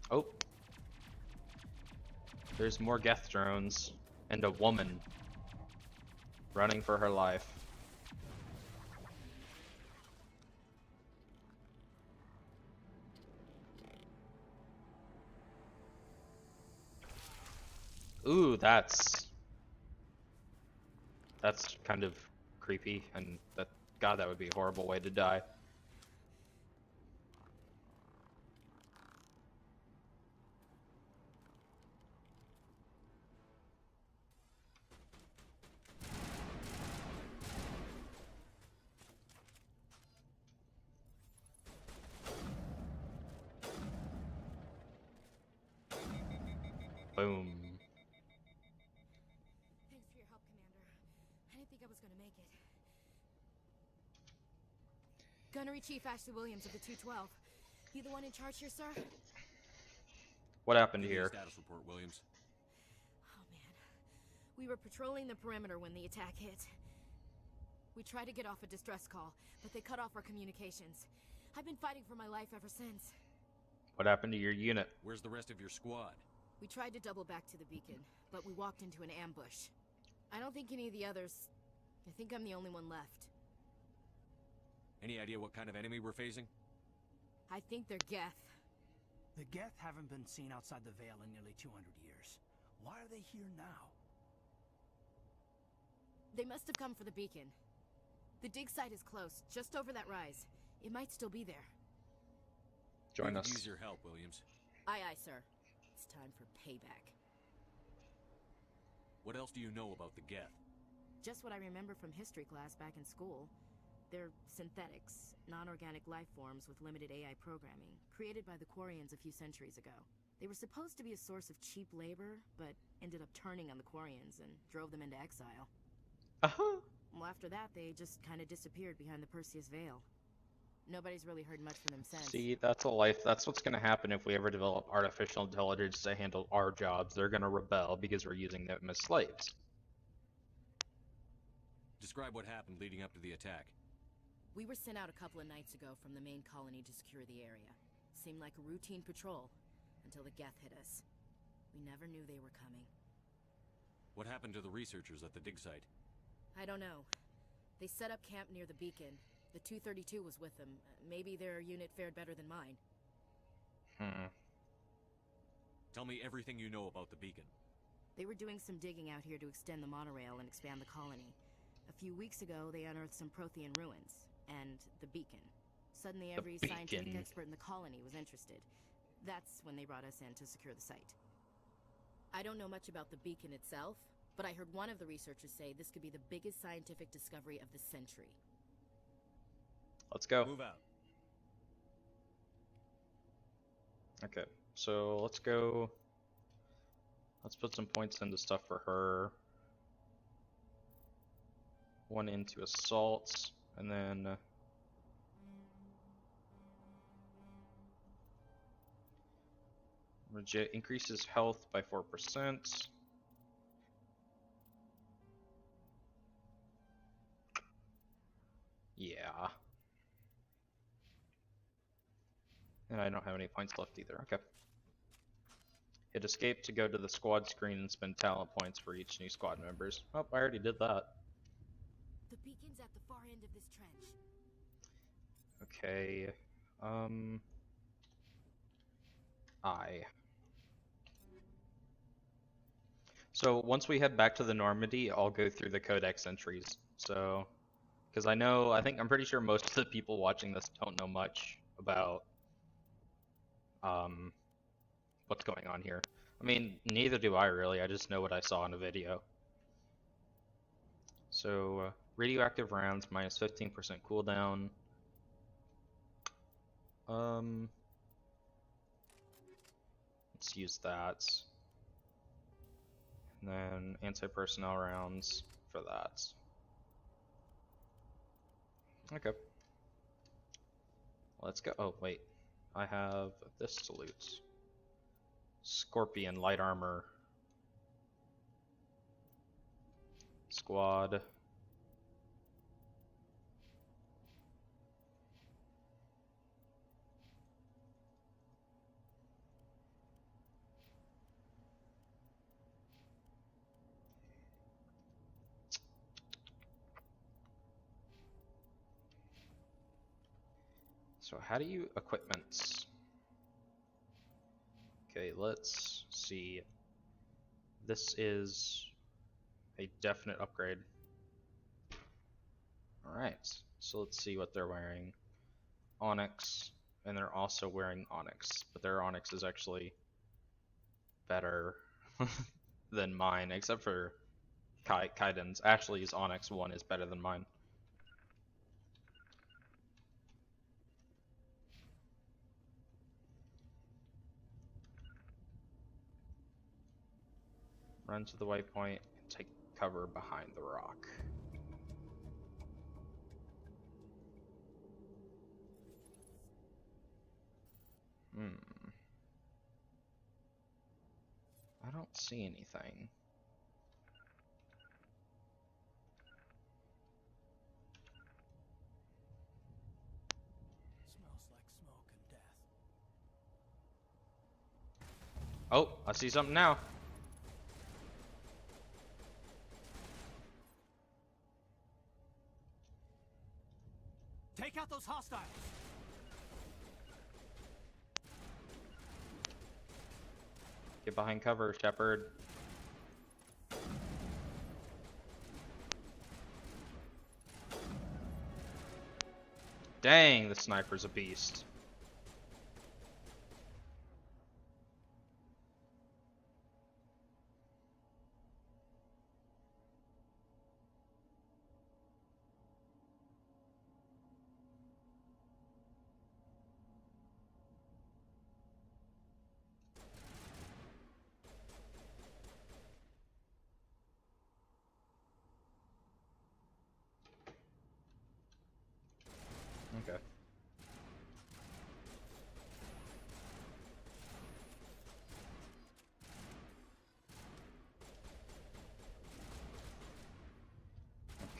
Oh. There's more Geth drones and a woman running for her life. Ooh, that's kind of creepy, and God, that would be a horrible way to die. Boom. Thanks for your help, Commander. I didn't think I was gonna make it. Gunnery Chief Ashley Williams of the 212. You the one in charge here, sir? What happened Give me a here? status report, Williams. Oh, man. We were patrolling the perimeter when the attack hit. We tried to get off a distress call, but they cut off our communications. I've been fighting for my life ever since. What happened to your unit? Where's the rest of your squad? We tried to double back to the beacon, but we walked into an ambush. I don't think any of the others... I think I'm the only one left. Any idea what kind of enemy we're facing? I think they're Geth. The Geth haven't been seen outside the Veil in nearly 200 years. Why are they here now? They must have come for the beacon. The dig site is close, just over that rise. It might still be there. Join We us. could use your help, Williams. Aye, aye, sir. It's time for payback. What else do you know about the Geth? Just what I remember from history class back in school. They're synthetics, non-organic life forms with limited AI programming, created by the Quarians a few centuries ago. They were supposed to be a source of cheap labor, but ended up turning on the Quarians and drove them into exile. Uh-huh. Well, after that, they just kind of disappeared behind the Perseus Veil. Nobody's really heard much from them since. See, that's what's gonna happen if we ever develop artificial intelligence to handle our jobs. They're gonna rebel because we're using them as slaves. Describe what happened leading up to the attack. We were sent out a couple of nights ago from the main colony to secure the area. Seemed like a routine patrol, until the Geth hit us. We never knew they were coming. What happened to the researchers at the dig site? I don't know. They set up camp near the beacon. The 232 was with them. Maybe their unit fared better than mine. Tell me everything you know about the beacon. They were doing some digging out here to extend the monorail and expand the colony. A few weeks ago, they unearthed some Prothean ruins. And the beacon. Suddenly every scientific expert in the colony was interested. That's when they brought us in to secure the site. I don't know much about the beacon itself, but I heard one of the researchers say this could be the biggest scientific discovery of the century. Let's go. Move out. Okay, so let's go. Let's put some points into stuff for her. One into assaults, and then increases health by 4%. Yeah. And I don't have any points left either. Okay. Hit escape to go to the squad screen and spend talent points for each new squad members. Oh, I already did that. The beacon's at the far end of this trench. Okay. So once we head back to the Normandy, I'll go through the codex entries. So, because I'm pretty sure most of the people watching this don't know much about what's going on here. I mean, neither do I really. I just know what I saw in a video. So, radioactive rounds minus 15% cooldown. Let's use that. And then anti-personnel rounds for that. Okay. Let's go. Oh, wait. I have this to loot. Scorpion, light armor. Squad. So how do you equipments? Okay, let's see. This is a definite upgrade. Alright, so let's see what they're wearing. Onyx, and they're also wearing Onyx, but their Onyx is actually better than mine, except for Kaiden's. Ashley's Onyx 1 is better than mine. Run to the waypoint and take cover behind the rock. I don't see anything. Smells like smoke and death. Oh, I see something now. Take out those hostiles! Get behind cover, Shepard. Dang, the sniper's a beast. Okay.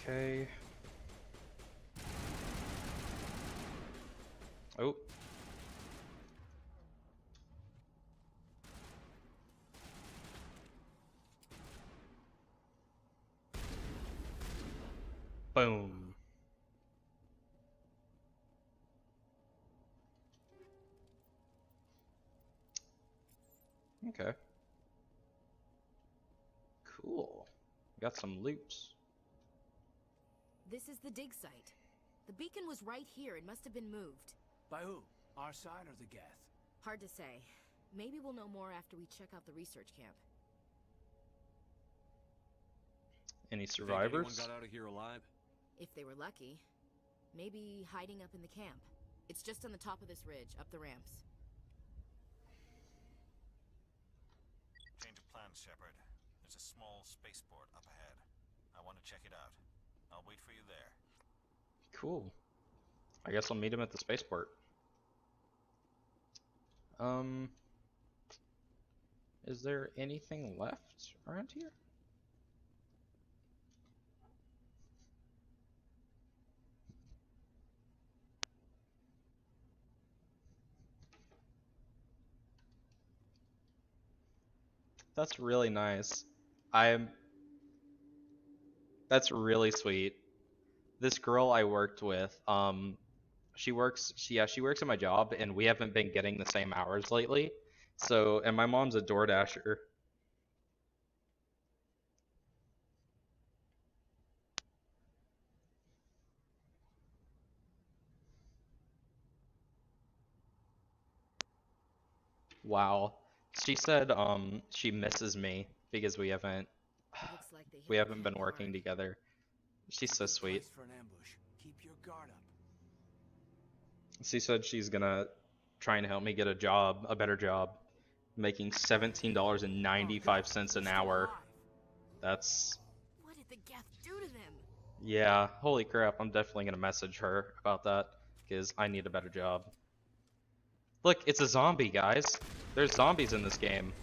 Okay. Oh. Boom. Okay. Cool. Got some loops. This is the dig site. The beacon was right here. It must have been moved. By who? Our side or the Geth? Hard to say. Maybe we'll know more after we check out the research camp. Any Think survivors? anyone got out of here alive? If they were lucky. Maybe hiding up in the camp. It's just on the top of this ridge, up the ramps. Change of plans, Shepard. There's a small spaceport up ahead. I want to check it out. I'll wait for you there. Cool. I guess I'll meet him at the spaceport. Is there anything left around here? That's really nice. That's really sweet. This girl I worked with, she works at my job, and we haven't been getting the same hours lately. So, and my mom's a DoorDasher. Wow. She said she misses me because we haven't Looks like they hit we the haven't been camp working hard. together. She's so sweet. Place for an ambush. Keep your guard up. She said she's gonna try and help me get a job, a better job, making $17.95 an hour. That's What did the Geth do to them? yeah, holy crap, I'm definitely gonna message her about that because I need a better job. Look, it's a zombie, guys. There's zombies in this game.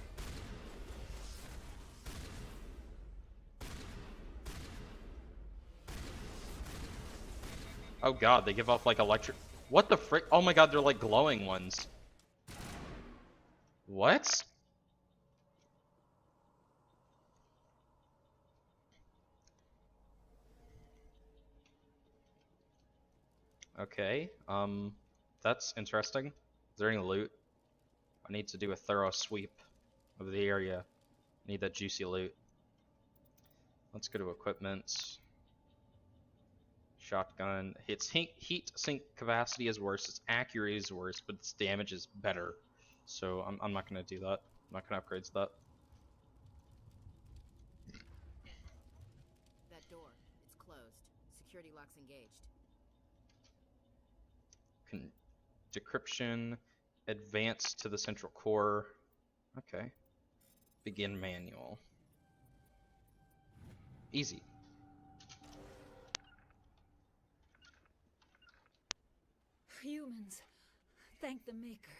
Oh god, they give off like electric. What the frick? Oh my god, they're like glowing ones. What? Okay, that's interesting. Is there any loot? I need to do a thorough sweep of the area. I need that juicy loot. Let's go to equipment. Shotgun. Its heat sink capacity is worse, its accuracy is worse, but its damage is better. So I'm not gonna do that. I'm not gonna upgrade to that. That door. It's closed. Security lock's engaged. Decryption. Advance to the central core. Okay. Begin manual. Easy. Humans, thank the Maker.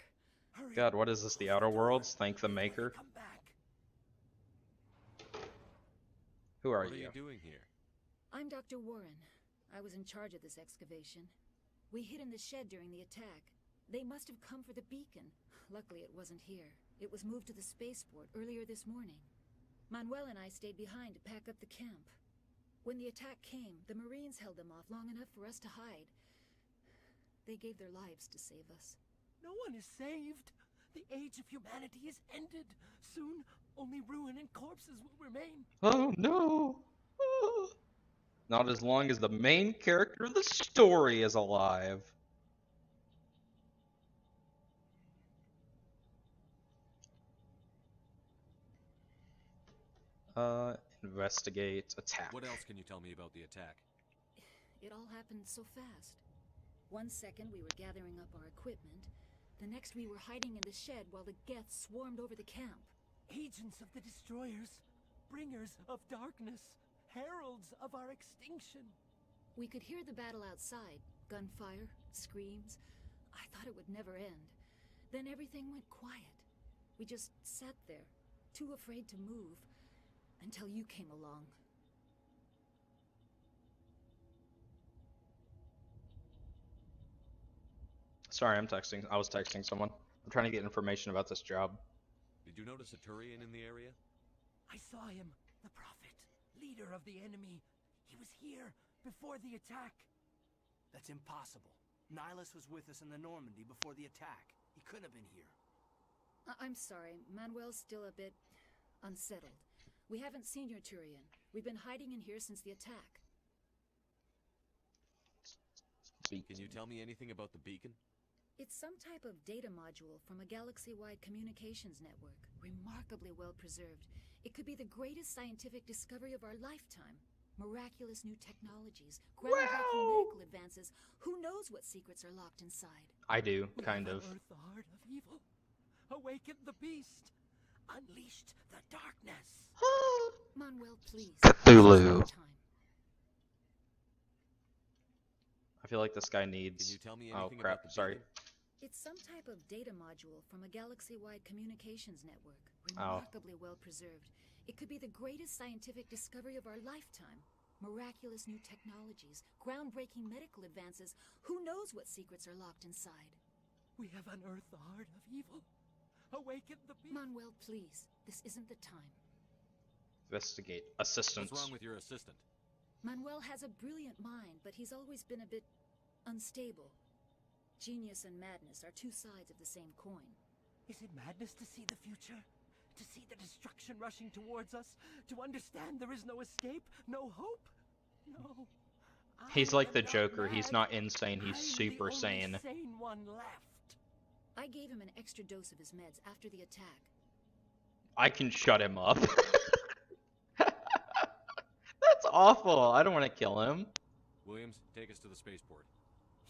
Hurry. God, what is this? The Outer Worlds? Thank the Maker. Come back. Who are What are you? you doing here? I'm Dr. Warren. I was in charge of this excavation. We hid in the shed during the attack. They must have come for the beacon. Luckily, it wasn't here. It was moved to the spaceport earlier this morning. Manuel and I stayed behind to pack up the camp. When the attack came, the Marines held them off long enough for us to hide. They gave their lives to save us. No one is saved. The age of humanity is ended. Soon, only ruin and corpses will remain. Oh no! Not as long as the main character of the story is alive. Investigate attack. What else can you tell me about the attack? It all happened so fast. 1 second we were gathering up our equipment. The next we were hiding in the shed while the Geth swarmed over the camp. Agents of the destroyers, bringers of darkness, heralds of our extinction. We could hear the battle outside. Gunfire, screams. I thought it would never end. Then everything went quiet. We just sat there, too afraid to move, until you came along. Sorry, I was texting someone. I'm trying to get information about this job. Did you notice a Turian in the area? I saw him, the Prophet, leader of the enemy. He was here before the attack. That's impossible. Nihilus was with us in the Normandy before the attack. He couldn't have been here. I'm sorry, Manuel's still a bit unsettled. We haven't seen your Turian. We've been hiding in here since the attack. Can you tell me anything about the beacon? It's some type of data module from a galaxy-wide communications network, remarkably well preserved. It could be the greatest scientific discovery of our lifetime. Miraculous new technologies, groundbreaking medical advances. Who knows what secrets are locked inside? I do, kind of. Unearthed the heart of evil. Awakened the beast. Unleashed the darkness. Manuel, please. Cthulhu. I feel like this guy needs. Can you tell me Oh anything crap! about the Sorry. It's some type of data module from a galaxy-wide communications network, Oh. remarkably well preserved. It could be the greatest scientific discovery of our lifetime. Miraculous new technologies, groundbreaking medical advances. Who knows what secrets are locked inside? We have unearthed the heart of evil. Awakened the beast. Manuel, please. This isn't the time. Investigate. Assistance. What's wrong with your assistant? Manuel has a brilliant mind, but he's always been a bit unstable. Genius and madness are two sides of the same coin. Is it madness to see the future? To see the destruction rushing towards us? To understand there is no escape? No hope? No. He's like the Joker. He's not insane. He's super sane. Sane one left. I gave him an extra dose of his meds after the attack. I can shut him up. That's awful. I don't want to kill him. Williams, take us to the spaceport.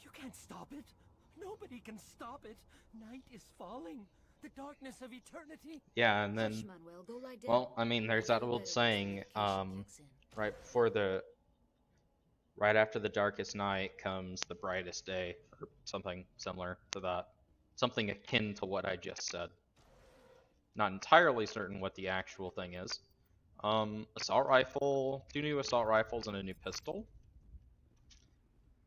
You can't stop it. Nobody can stop it. Night is falling. The darkness of eternity. Yeah, and then, Manuel, go lie down. well, I mean, there's that old saying, right after the darkest night comes the brightest day, or something similar to that. Something akin to what I just said. Not entirely certain what the actual thing is. Assault rifle, 2 new assault rifles and a new pistol.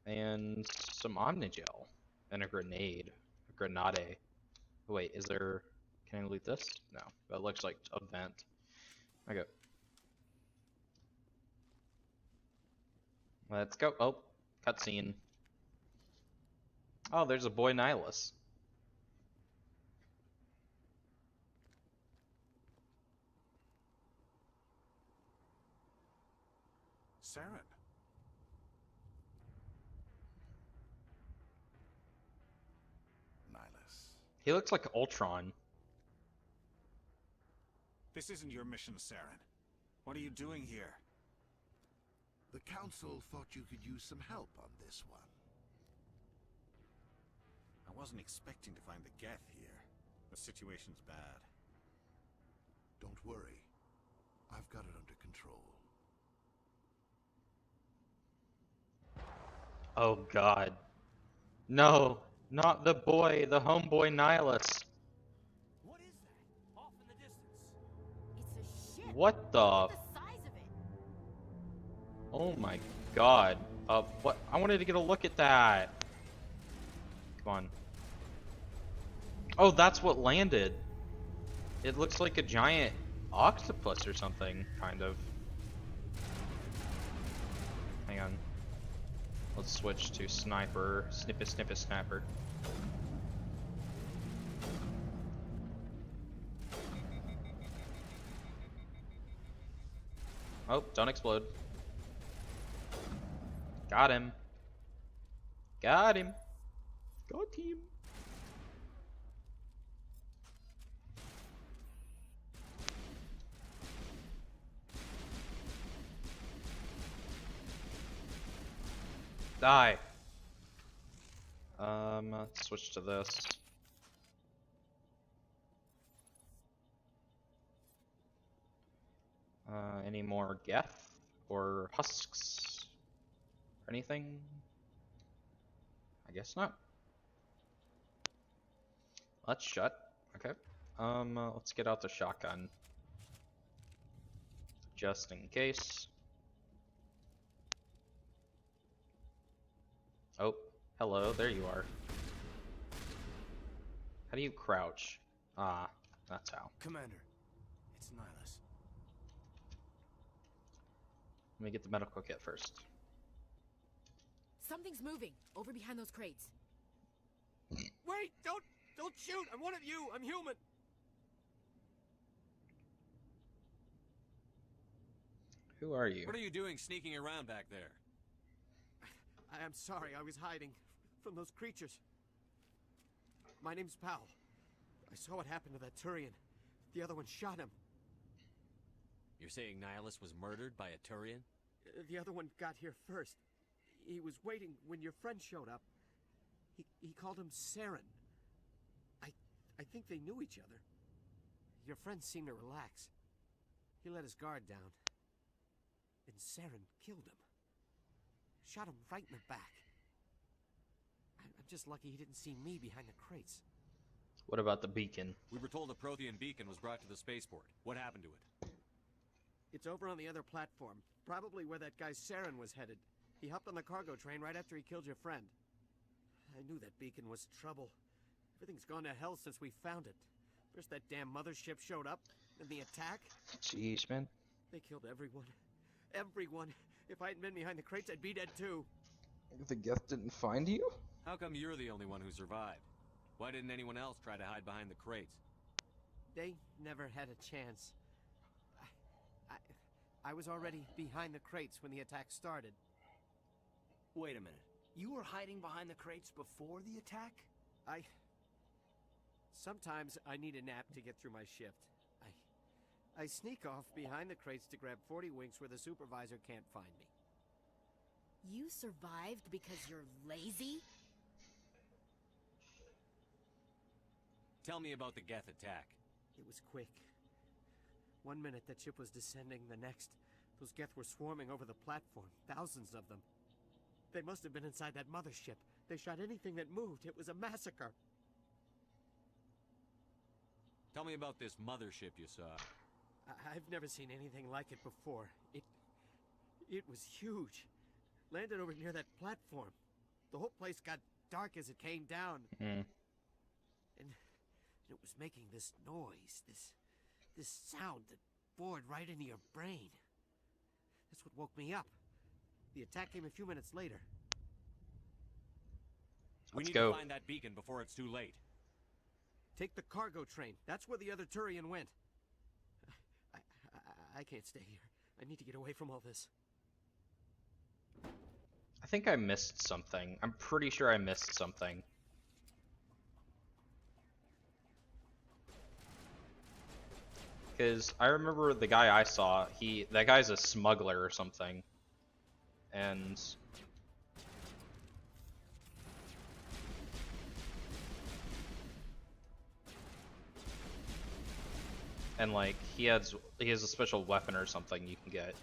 And some Omnigel. And a grenade. A grenade. Wait, is there... Can I loot this? No. That looks like a vent. Okay. Let's go. Oh, cutscene. Oh, there's a boy Nihilus. Saren. Nihilus. He looks like Ultron. This isn't your mission, Saren. What are you doing here? The Council thought you could use some help on this one. I wasn't expecting to find the Geth here. The situation's bad. Don't worry. I've got it under control. Oh god. No, not the boy, the homeboy Nihilus. What is that? Off in the distance. It's a ship. What the? Look at the size of it. Oh my god. What? I wanted to get a look at that. Come on. Oh, that's what landed. It looks like a giant octopus or something, kind of. Hang on. Let's switch to sniper. Snippet, sniper. Oh, don't explode. Got him. Got him. Got him. Die. Let's switch to this. Any more Geth or husks or anything? I guess not. Let's shut. Okay. Let's get out the shotgun. Just in case. Oh, hello, there you are. How do you crouch? Ah, that's how. Commander, it's Nihilus. Let me get the medical kit first. Something's moving over behind those crates. Wait! Don't shoot! I'm one of you! I'm human! Who are you? What are you doing sneaking around back there? I am sorry, I was hiding from those creatures. My name's Powell. I saw what happened to that Turian. The other one shot him. You're saying Nihilus was murdered by a Turian? The other one got here first. He was waiting when your friend showed up. He called him Saren. I think they knew each other. Your friend seemed to relax. He let his guard down. And Saren killed him. Shot him right in the back. I'm just lucky he didn't see me behind the crates. What about the beacon? We were told a Prothean beacon was brought to the spaceport. What happened to it? It's over on the other platform. Probably where that guy Saren was headed. He hopped on the cargo train right after he killed your friend. I knew that beacon was trouble. Everything's gone to hell since we found it. First that damn mothership showed up, then the attack. Jeez, man. They killed everyone. Everyone. If I hadn't been behind the crates, I'd be dead too. The Geth didn't find you? How come you're the only one who survived? Why didn't anyone else try to hide behind the crates? They never had a chance. I was already behind the crates when the attack started. Wait a minute. You were hiding behind the crates before the attack? Sometimes I need a nap to get through my shift. I sneak off behind the crates to grab 40 winks where the supervisor can't find me. You survived because you're lazy? Tell me about the Geth attack. It was quick. 1 minute that ship was descending, the next, those Geth were swarming over the platform, thousands of them. They must have been inside that mothership. They shot anything that moved. It was a massacre. Tell me about this mothership you saw. I've never seen anything like it before. It was huge. Landed over near that platform. The whole place got dark as it came down. And it was making this noise, this sound that bored right into your brain. That's what woke me up. The attack came a few minutes later. We need to find that beacon before it's too late. Take the cargo train. That's where the other Turian went. I can't stay here. I need to get away from all this. I think I missed something. I'm pretty sure I missed something. Because I remember the guy I saw, that guy's a smuggler or something. And like he has a special weapon or something you can get.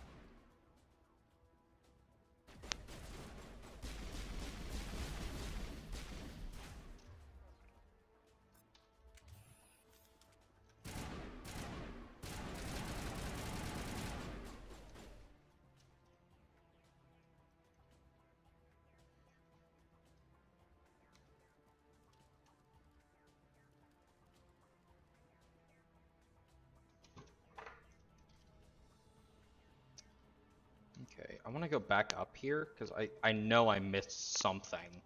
Okay, I want to go back up here because I know I missed something.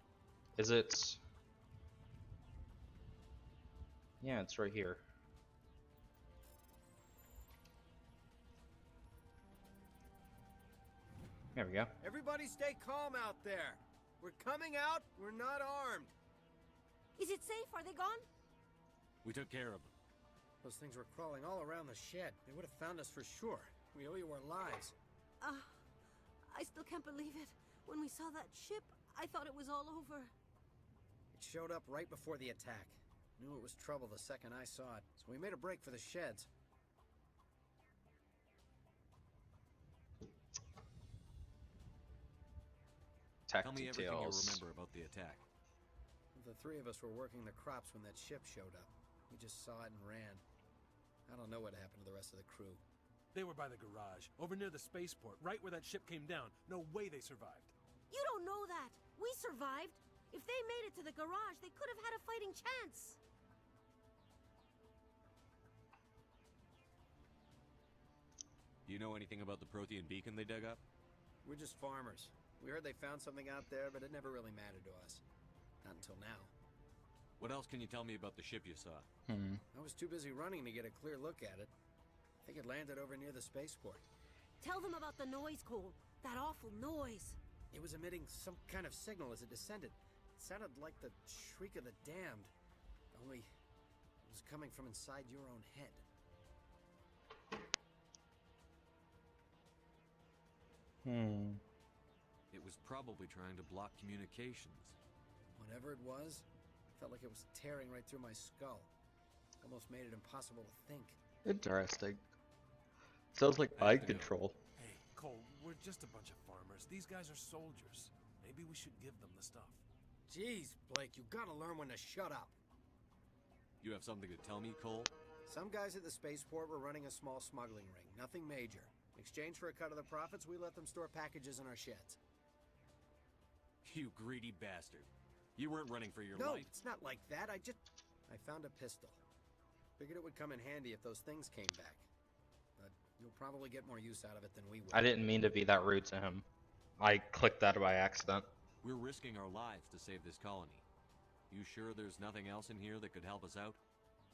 Is it? Yeah, it's right here. There we go. Everybody stay calm out there. We're coming out. We're not armed. Is it safe? Are they gone? We took care of them. Those things were crawling all around the shed. They would have found us for sure. We owe you our lives. I still can't believe it. When we saw that ship, I thought it was all over. It showed up right before the attack. Knew it was trouble the second I saw it, so we made a break for the sheds. Tell me everything you remember about the attack. The three of us were working the crops when that ship showed up. We just saw it and ran. I don't know what happened to the rest of the crew. They were by the garage, over near the spaceport, right where that ship came down. No way they survived. You don't know that. We survived. If they made it to the garage, they could have had a fighting chance. Do you know anything about the Prothean beacon they dug up? We're just farmers. We heard they found something out there, but it never really mattered to us. Not until now. What else can you tell me about the ship you saw? I was too busy running to get a clear look at it. I think it landed over near the spaceport. Tell them about the noise, Cole. That awful noise. It was emitting some kind of signal as it descended. It sounded like the shriek of the damned. Only it was coming from inside your own head. It was probably trying to block communications. Whatever it was, felt like it was tearing right through my skull. Almost made it impossible to think. Interesting. Sounds like mind control. Hey, Cole, we're just a bunch of farmers. These guys are soldiers. Maybe we should give them the stuff. Jeez, Blake, you gotta learn when to shut up. You have something to tell me, Cole? Some guys at the spaceport were running a small smuggling ring. Nothing major. In exchange for a cut of the profits, we let them store packages in our sheds. You greedy bastard. You weren't running for your life. No, it's not like that. I found a pistol. Figured it would come in handy if those things came back. But you'll probably get more use out of it than we will. I didn't mean to be that rude to him. I clicked that by accident. We're risking our lives to save this colony. You sure there's nothing else in here that could help us out?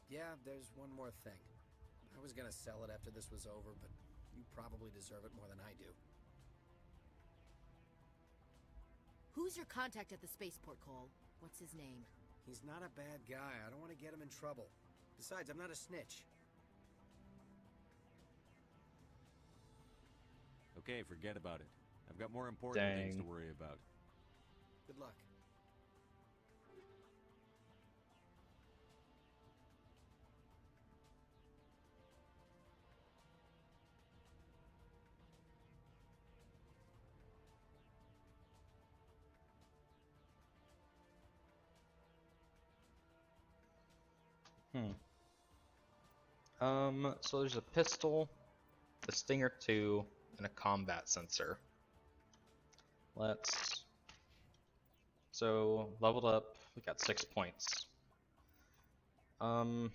Yeah, there's one more thing. I was gonna sell it after this was over, but you probably deserve it more than I do. Who's your contact at the spaceport, Cole? What's his name? He's not a bad guy. I don't want to get him in trouble. Besides, I'm not a snitch. Okay, forget about it. I've got more important things to worry about. Good luck. So there's a pistol, the Stinger 2, and a combat sensor. So leveled up, we got 6 points. I'm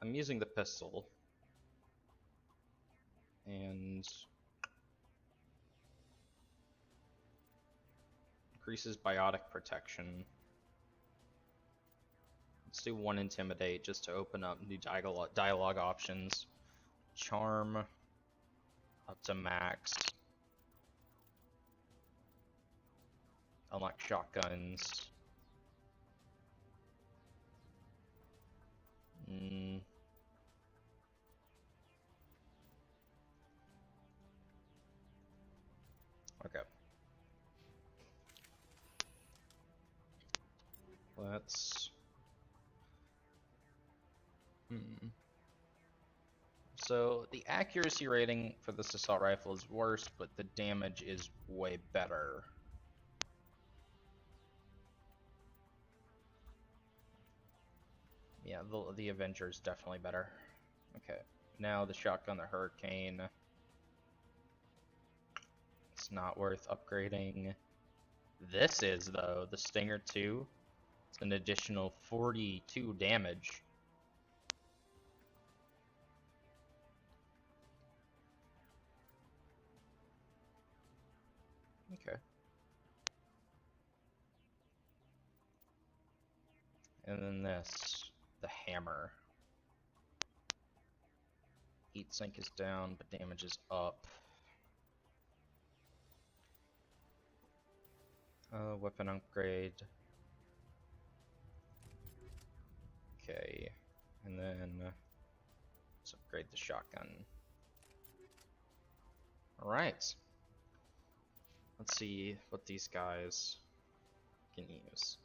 using the pistol. And increases biotic protection. Let's do 1 intimidate just to open up new dialogue options. Charm up to max. Unlock shotguns. Okay. Let's... So, the accuracy rating for this assault rifle is worse, but the damage is way better. Yeah, the Avenger is definitely better. Okay, now the shotgun, the Hurricane. It's not worth upgrading. This is, though, the Stinger 2. It's an additional 42 damage. Okay. And then this, the Hammer. Heat sink is down, but damage is up. Weapon upgrade. Okay, and then let's upgrade the shotgun. Alright. Let's see what these guys can use.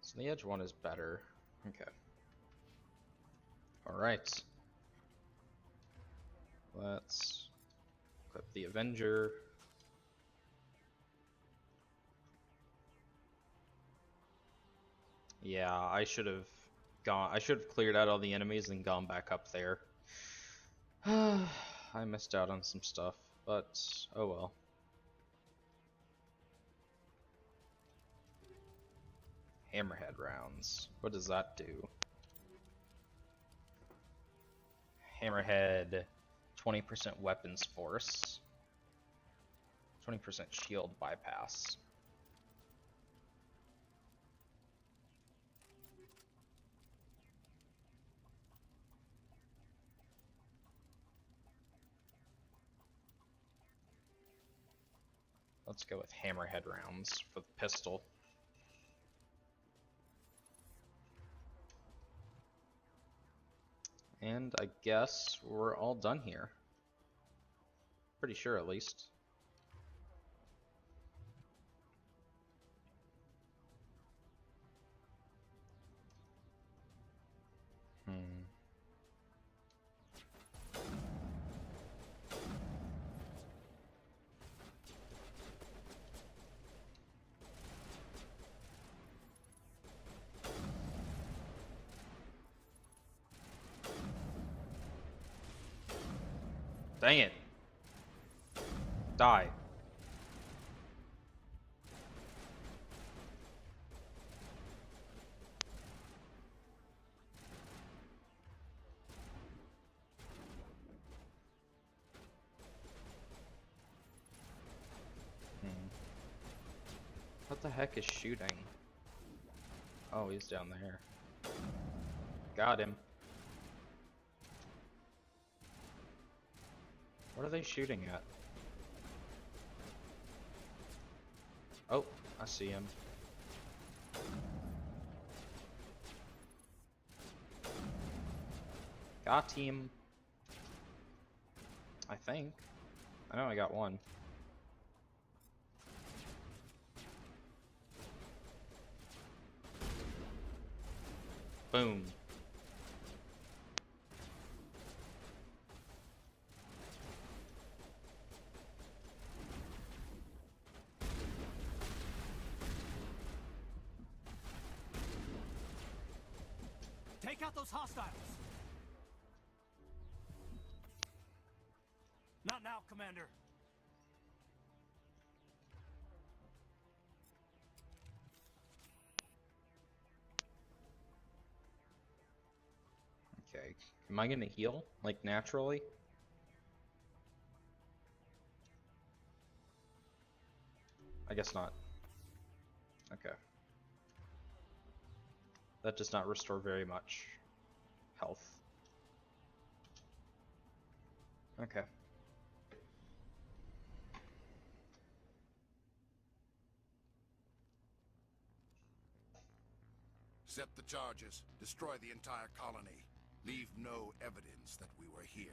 So the edge one is better. Okay. Alright. Let's equip the Avenger. Yeah, I should have cleared out all the enemies and gone back up there. I missed out on some stuff, but oh well. Hammerhead rounds. What does that do? Hammerhead, 20% weapons force, 20% shield bypass. Let's go with Hammerhead rounds for the pistol. And I guess we're all done here. Pretty sure, at least. Dang it. Die. What the heck is shooting? Oh, he's down there. Got him. What are they shooting at? Oh, I see him. Got him. I think. I know I got one. Boom. Take out those hostiles! Not now, Commander. Okay. Am I gonna heal? Like, naturally? I guess not. Okay. That does not restore very much health. Okay. Set the charges. Destroy the entire colony. Leave no evidence that we were here.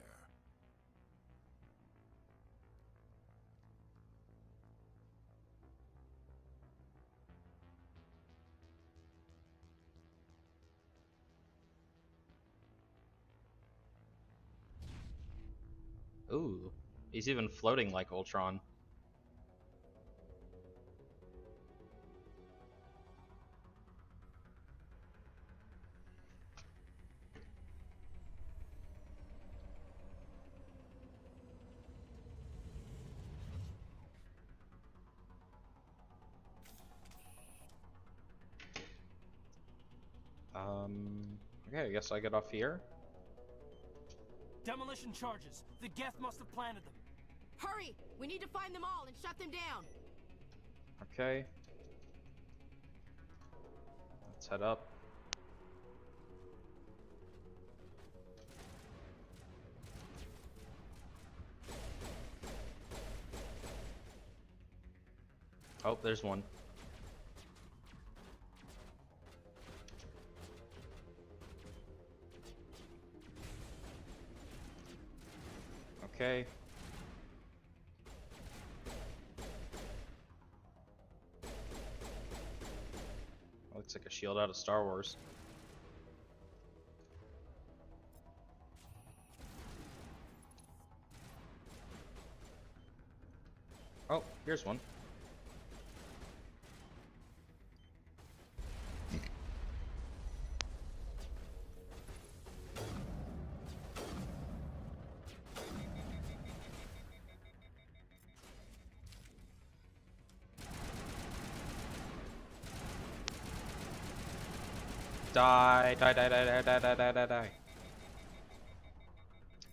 Ooh, he's even floating like Ultron. Okay, I guess I get off here. Demolition charges. The Geth must have planted them. Hurry! We need to find them all and shut them down. Okay. Let's head up. Oh, there's one. Okay. Looks like a shield out of Star Wars. Oh, here's one. Die, die, die, die, die, die, die, die, die, die.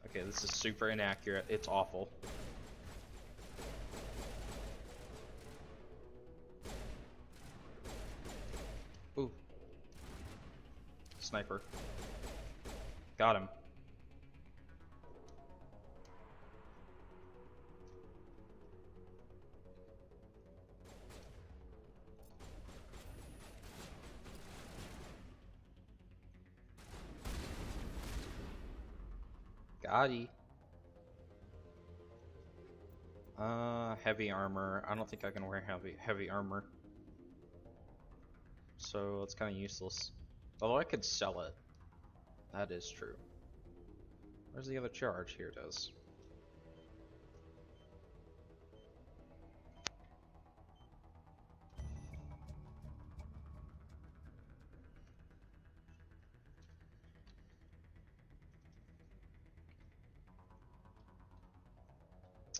Okay, this is super inaccurate. It's awful. Ooh. Sniper. Got him. Gotti. Heavy armor. I don't think I can wear heavy armor. So it's kind of useless. Although I could sell it. That is true. Where's the other charge? Here it is.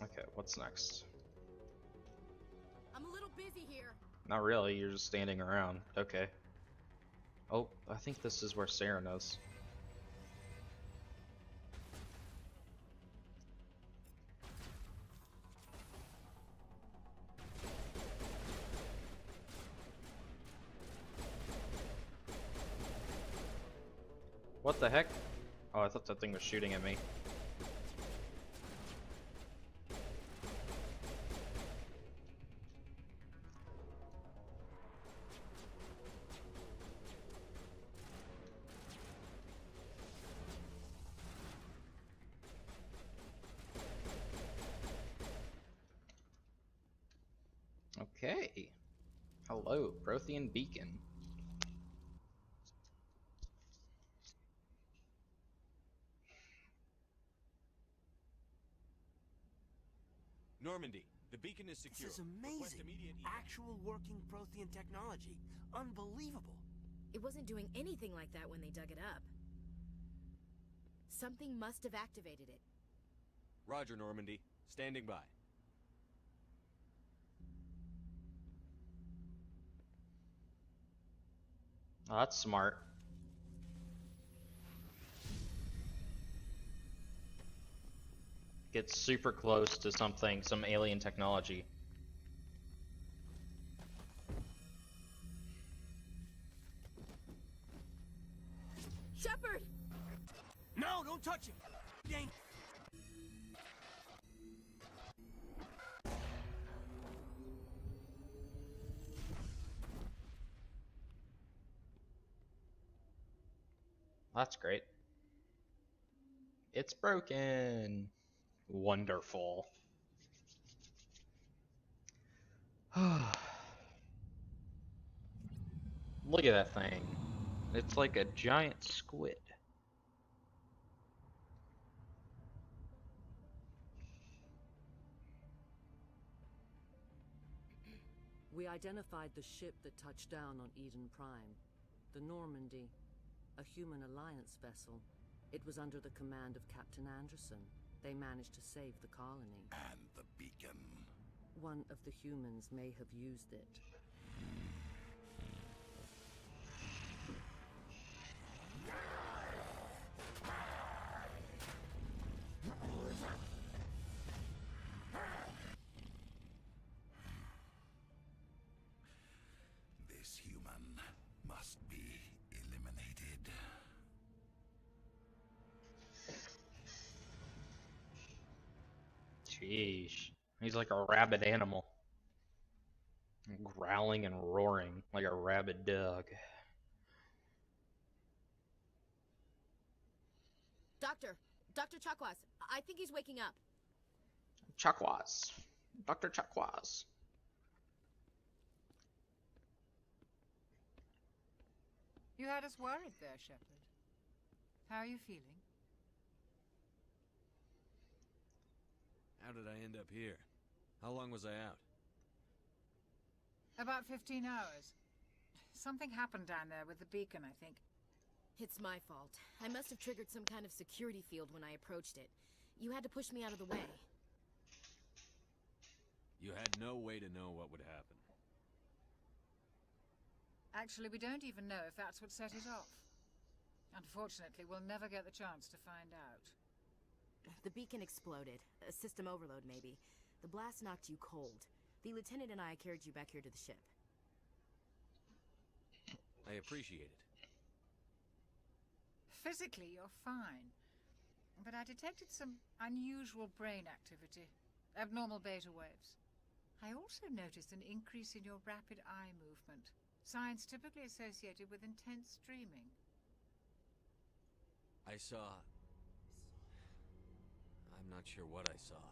Okay, what's next? I'm a little busy here. Not really, you're just standing around. Okay. Oh, I think this is where Saren is. What the heck? Oh, I thought that thing was shooting at me. Okay. Hello, Prothean Beacon. Normandy, the beacon is secure. This is amazing. Actual working Prothean technology. Unbelievable. It wasn't doing anything like that when they dug it up. Something must have activated it. Roger, Normandy. Standing by. Oh, that's smart. Get super close to something, some alien technology. Shepard! No, don't touch it! Dang. That's great. It's broken. Wonderful. Look at that thing. It's like a giant squid. We identified the ship that touched down on Eden Prime. The Normandy. A human alliance vessel. It was under the command of Captain Anderson. They managed to save the colony. And the beacon. One of the humans may have used it. This human must be eliminated. Sheesh. He's like a rabid animal. Growling and roaring like a rabid dog. Dr. Chakwas, I think he's waking up. Chakwas. Dr. Chakwas. You had us worried there, Shepard. How are you feeling? How did I end up here? How long was I out? About 15 hours. Something happened down there with the beacon, I think. It's my fault. I must have triggered some kind of security field when I approached it. You had to push me out of the way. You had no way to know what would happen. Actually, we don't even know if that's what set it off. Unfortunately, we'll never get the chance to find out. The beacon exploded. A system overload, maybe. The blast knocked you cold. The lieutenant and I carried you back here to the ship. I appreciate it. Physically, you're fine. But I detected some unusual brain activity. Abnormal beta waves. I also noticed an increase in your rapid eye movement. Signs typically associated with intense dreaming. I saw... I'm not sure what I saw.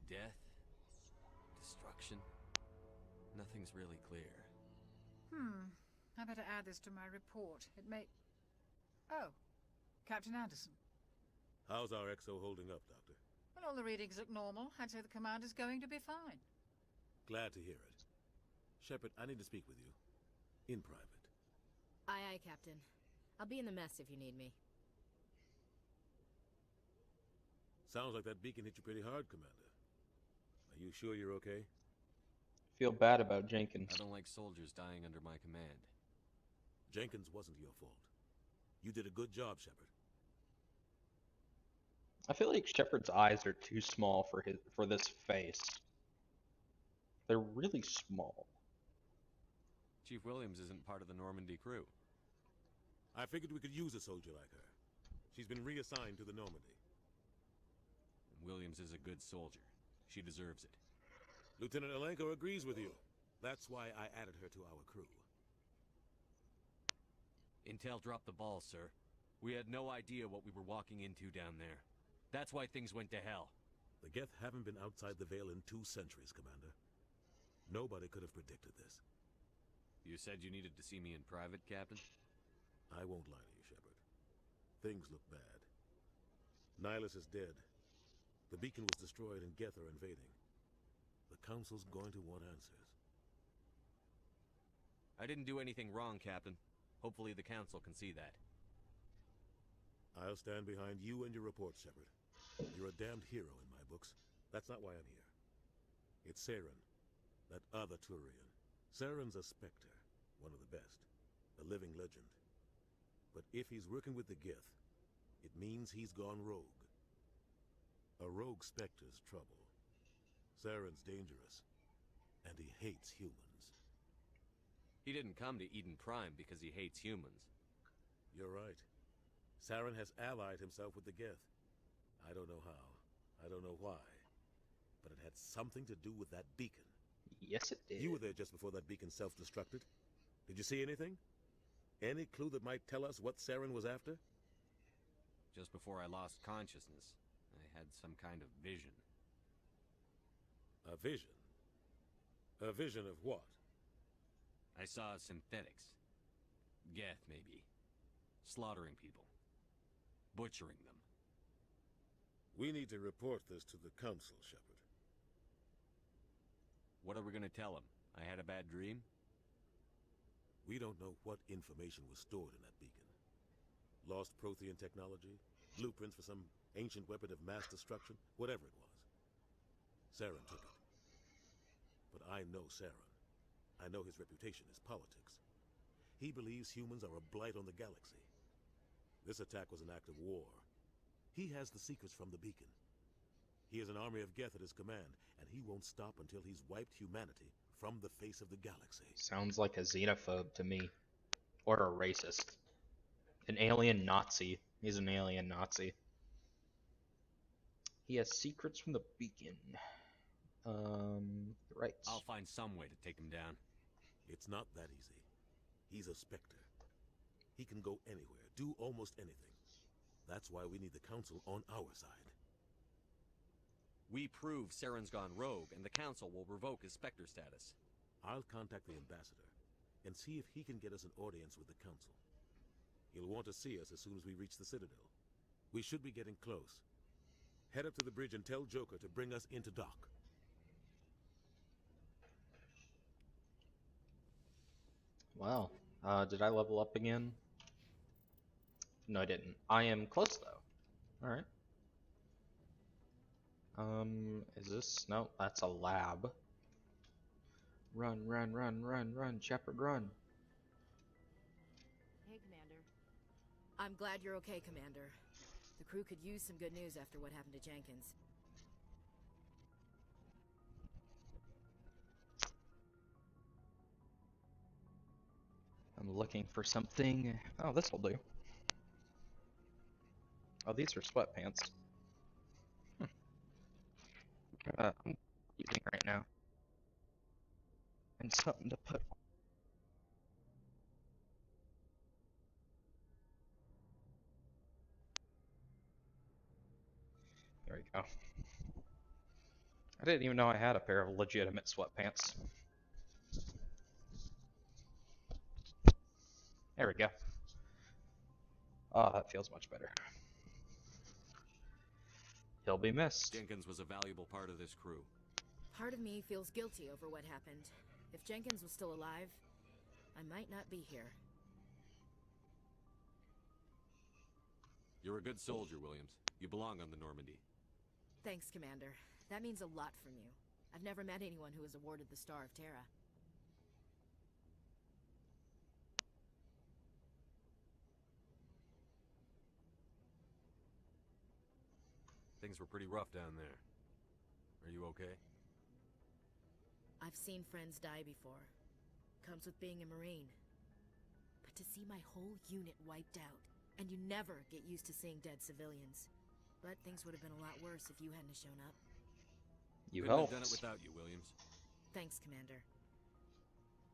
Death? Destruction? Nothing's really clear. I better add this to my report. It may... Oh, Captain Anderson. How's our XO holding up, Doctor? Well, all the readings look normal. I'd say the commander's going to be fine. Glad to hear it. Shepard, I need to speak with you. In private. Aye, aye, Captain. I'll be in the mess if you need me. Sounds like that beacon hit you pretty hard, Commander. Are you sure you're okay? Feel bad about Jenkins. I don't like soldiers dying under my command. Jenkins wasn't your fault. You did a good job, Shepard. I feel like Shepard's eyes are too small for this face. They're really small. Chief Williams isn't part of the Normandy crew. I figured we could use a soldier like her. She's been reassigned to the Normandy. Williams is a good soldier. She deserves it. Lieutenant Alenko agrees with you. That's why I added her to our crew. Intel dropped the ball, sir. We had no idea what we were walking into down there. That's why things went to hell. The Geth haven't been outside the Veil in 2 centuries, Commander. Nobody could have predicted this. You said you needed to see me in private, Captain? I won't lie to you, Shepard. Things look bad. Nihilus is dead. The beacon was destroyed and Geth are invading. The Council's going to want answers. I didn't do anything wrong, Captain. Hopefully the Council can see that. I'll stand behind you and your reports, Shepard. You're a damned hero in my books. That's not why I'm here. It's Saren, that other Turian. Saren's a Spectre, one of the best, a living legend. But if he's working with the Geth, it means he's gone rogue. A rogue Spectre's trouble. Saren's dangerous, and he hates humans. He didn't come to Eden Prime because he hates humans. You're right. Saren has allied himself with the Geth. I don't know how. I don't know why. But it had something to do with that beacon. Yes, it did. You were there just before that beacon self-destructed. Did you see anything? Any clue that might tell us what Saren was after? Just before I lost consciousness, I had some kind of vision. A vision? A vision of what? I saw synthetics. Geth, maybe. Slaughtering people. Butchering them. We need to report this to the Council, Shepard. What are we gonna tell him? I had a bad dream? We don't know what information was stored in that beacon. Lost Prothean technology? Blueprints for some ancient weapon of mass destruction? Whatever it was. Saren took it. But I know Saren. I know his reputation is politics. He believes humans are a blight on the galaxy. This attack was an act of war. He has the secrets from the beacon. He has an army of Geth at his command, and he won't stop until he's wiped humanity from the face of the galaxy. Sounds like a xenophobe to me. Or a racist. An alien Nazi. He's an alien Nazi. He has secrets from the beacon. Right. I'll find some way to take him down. It's not that easy. He's a Spectre. He can go anywhere, do almost anything. That's why we need the Council on our side. We prove Saren's gone rogue, and the Council will revoke his Spectre status. I'll contact the Ambassador, and see if he can get us an audience with the Council. He'll want to see us as soon as we reach the Citadel. We should be getting close. Head up to the bridge and tell Joker to bring us into dock. Wow. Did I level up again? No, I didn't. I am close, though. Alright. Is this... No, that's a lab. Run, run, run, run, run, Shepard, run. Hey, Commander. I'm glad you're okay, Commander. The crew could use some good news after what happened to Jenkins. I'm looking for something. Oh, this will do. Oh, these are sweatpants. I'm using right now. And something to put on. There we go. I didn't even know I had a pair of legitimate sweatpants. There we go. Oh, that feels much better. He'll be missed. Jenkins was a valuable part of this crew. Part of me feels guilty over what happened. If Jenkins was still alive, I might not be here. You're a good soldier, Williams. You belong on the Normandy. Thanks, Commander. That means a lot from you. I've never met anyone who was awarded the Star of Terra. Things were pretty rough down there. Are you okay? I've seen friends die before. Comes with being a Marine. But to see my whole unit wiped out. And you never get used to seeing dead civilians. But things would have been a lot worse if you hadn't shown up. You Couldn't helped. have done it without you, Williams. Thanks, Commander.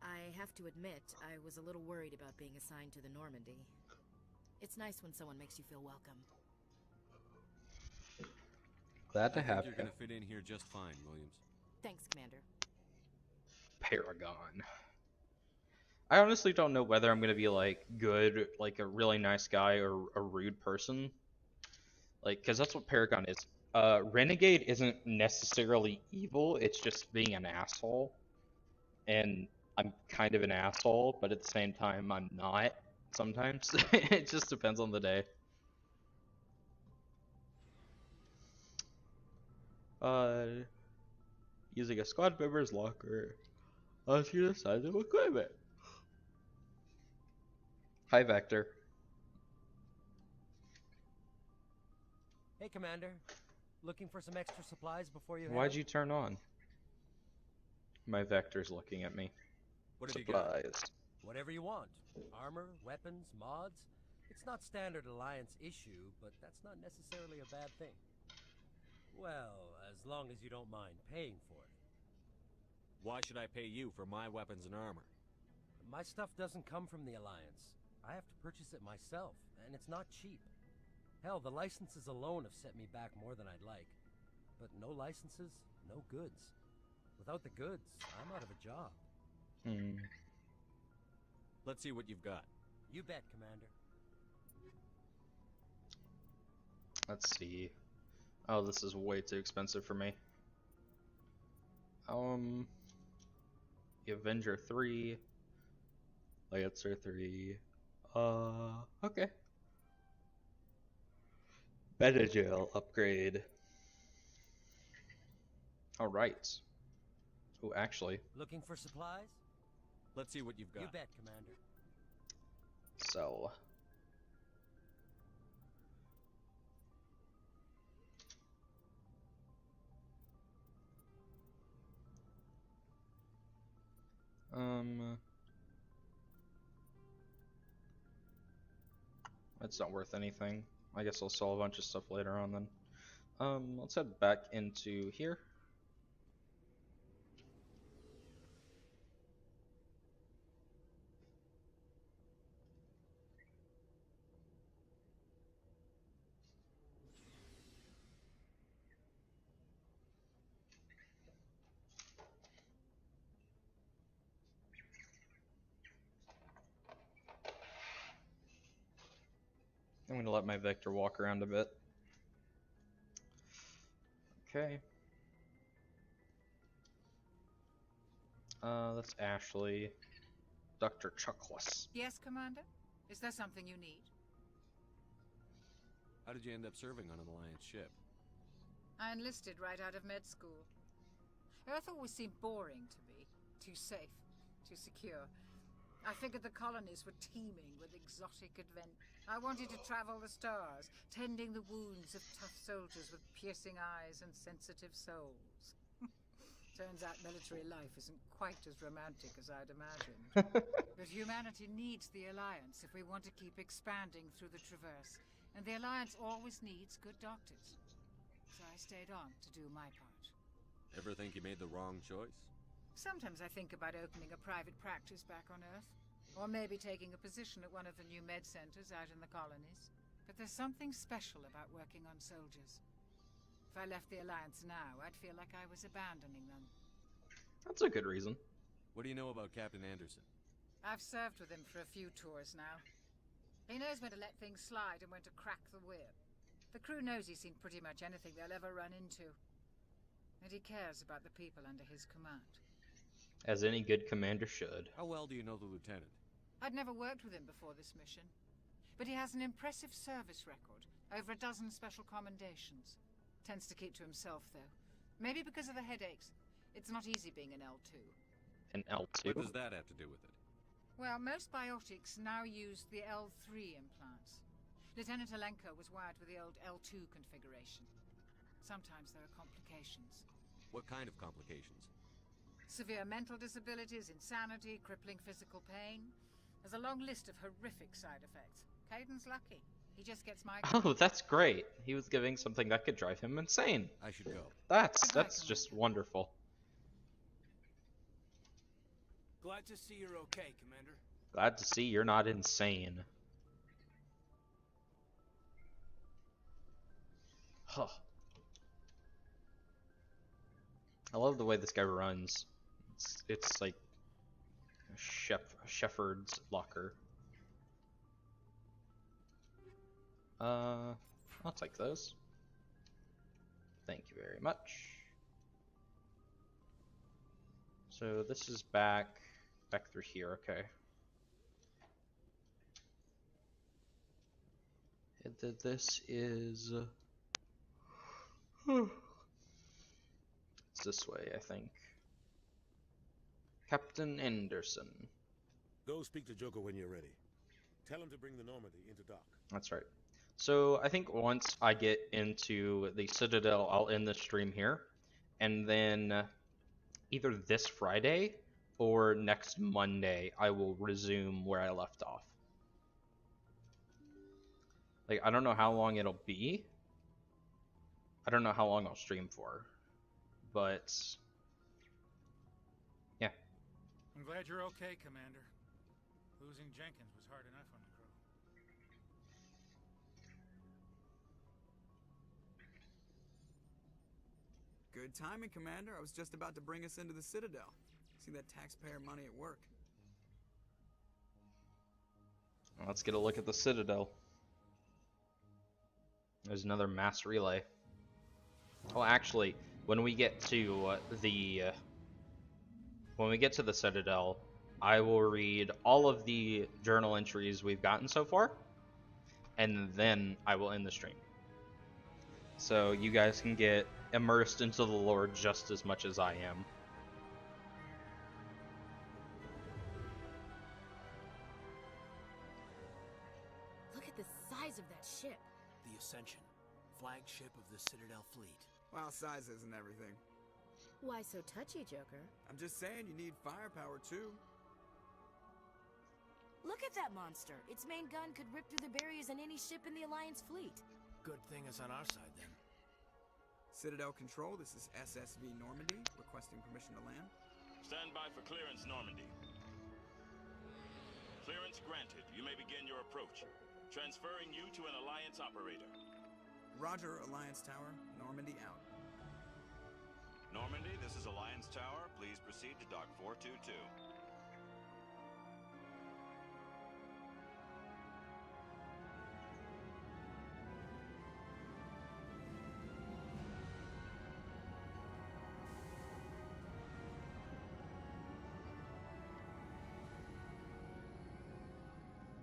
I have to admit, I was a little worried about being assigned to the Normandy. It's nice when someone makes you feel welcome. Glad to I think have you're you. gonna fit in here just fine, Williams. Thanks, Commander. Paragon. I honestly don't know whether I'm gonna be like good, like a really nice guy, or a rude person. Like, because that's what Paragon is. Renegade isn't necessarily evil, it's just being an asshole. And I'm kind of an asshole, but at the same time, I'm not sometimes. It just depends on the day. Using a squad member's locker. Ask you the size of equipment. Hi, Vector. Hey, Commander. Looking for some extra supplies before you head Why'd out? you turn on? My Vector's looking at me. What have you got? Supplies. Whatever you want. Armor, weapons, mods. It's not standard Alliance issue, but that's not necessarily a bad thing. Well, as long as you don't mind paying for it. Why should I pay you for my weapons and armor? My stuff doesn't come from the Alliance. I have to purchase it myself, and it's not cheap. Hell, the licenses alone have set me back more than I'd like. But no licenses, no goods. Without the goods, I'm out of a job. Let's see what you've got. You bet, Commander. Let's see. Oh, this is way too expensive for me. The Avenger 3. Lancer 3. Okay. Benadryl upgrade. Alright. Oh, actually. Looking for supplies? Let's see what you've got. You bet, Commander. Sell. That's not worth anything. I guess I'll sell a bunch of stuff later on then. Let's head back into here. I'm going to let my Vector walk around a bit. Okay. That's Ashley. Dr. Chuckless. Yes, Commander? Is there something you need? How did you end up serving on an Alliance ship? I enlisted right out of med school. Earth always seemed boring to me. Too safe, too secure. I figured the colonies were teeming with exotic adventure. I wanted to travel the stars, tending the wounds of tough soldiers with piercing eyes and sensitive souls. Turns out military life isn't quite as romantic as I'd imagined. But humanity needs the Alliance if we want to keep expanding through the Traverse. And the Alliance always needs good doctors. So I stayed on to do my part. Ever think you made the wrong choice? Sometimes I think about opening a private practice back on Earth. Or maybe taking a position at one of the new med centers out in the colonies. But there's something special about working on soldiers. If I left the Alliance now, I'd feel like I was abandoning them. That's a good reason. What do you know about Captain Anderson? I've served with him for a few tours now. He knows when to let things slide and when to crack the whip. The crew knows he's seen pretty much anything they'll ever run into. And he cares about the people under his command. As any good commander should. How well do you know the lieutenant? I'd never worked with him before this mission. But he has an impressive service record. Over a dozen special commendations. Tends to keep to himself, though. Maybe because of the headaches. It's not easy being an L2. An L2? What does that have to do with it? Well, most biotics now use the L3 implants. Lieutenant Alenko was wired with the old L2 configuration. Sometimes there are complications. What kind of complications? Severe mental disabilities, insanity, crippling physical pain. There's a long list of horrific side effects. Caden's lucky. He just gets my... Oh, that's great. He was giving something that could drive him insane. I should go. That's just wonderful. Glad to see you're okay, Commander. Glad to see you're not insane. Huh. I love the way this guy runs. It's like a shepherd's locker. I'll take those. Thank you very much. So this is back through here, okay. And then this is it's this way, I think. Captain Anderson. Go speak to Joker when you're ready. Tell him to bring the Normandy into dock. That's right. So I think once I get into the Citadel, I'll end the stream here, and then either this Friday or next Monday I will resume where I left off. Like, I don't know how long it'll be. I don't know how long I'll stream for, but yeah. I'm glad you're okay, Commander. Losing Jenkins was hard enough on the crew. Good timing, Commander. I was just about to bring us into the Citadel. See that taxpayer money at work. Let's get a look at the Citadel. There's another mass relay. Oh, actually, when we get to the Citadel, I will read all of the journal entries we've gotten so far, and then I will end the stream. So you guys can get immersed into the lore just as much as I am. Look at the size of that ship. The Ascension, flagship of the Citadel fleet. Well, size isn't everything. Why so touchy, Joker? I'm just saying you need firepower, too. Look at that monster. Its main gun could rip through the barriers in any ship in the Alliance fleet. Good thing it's on our side, then. Citadel Control, this is SSV Normandy, requesting permission to land. Stand by for clearance, Normandy. Clearance granted. You may begin your approach. Transferring you to an Alliance operator. Roger, Alliance Tower. Normandy out. Normandy, this is Alliance Tower. Please proceed to Dock 422.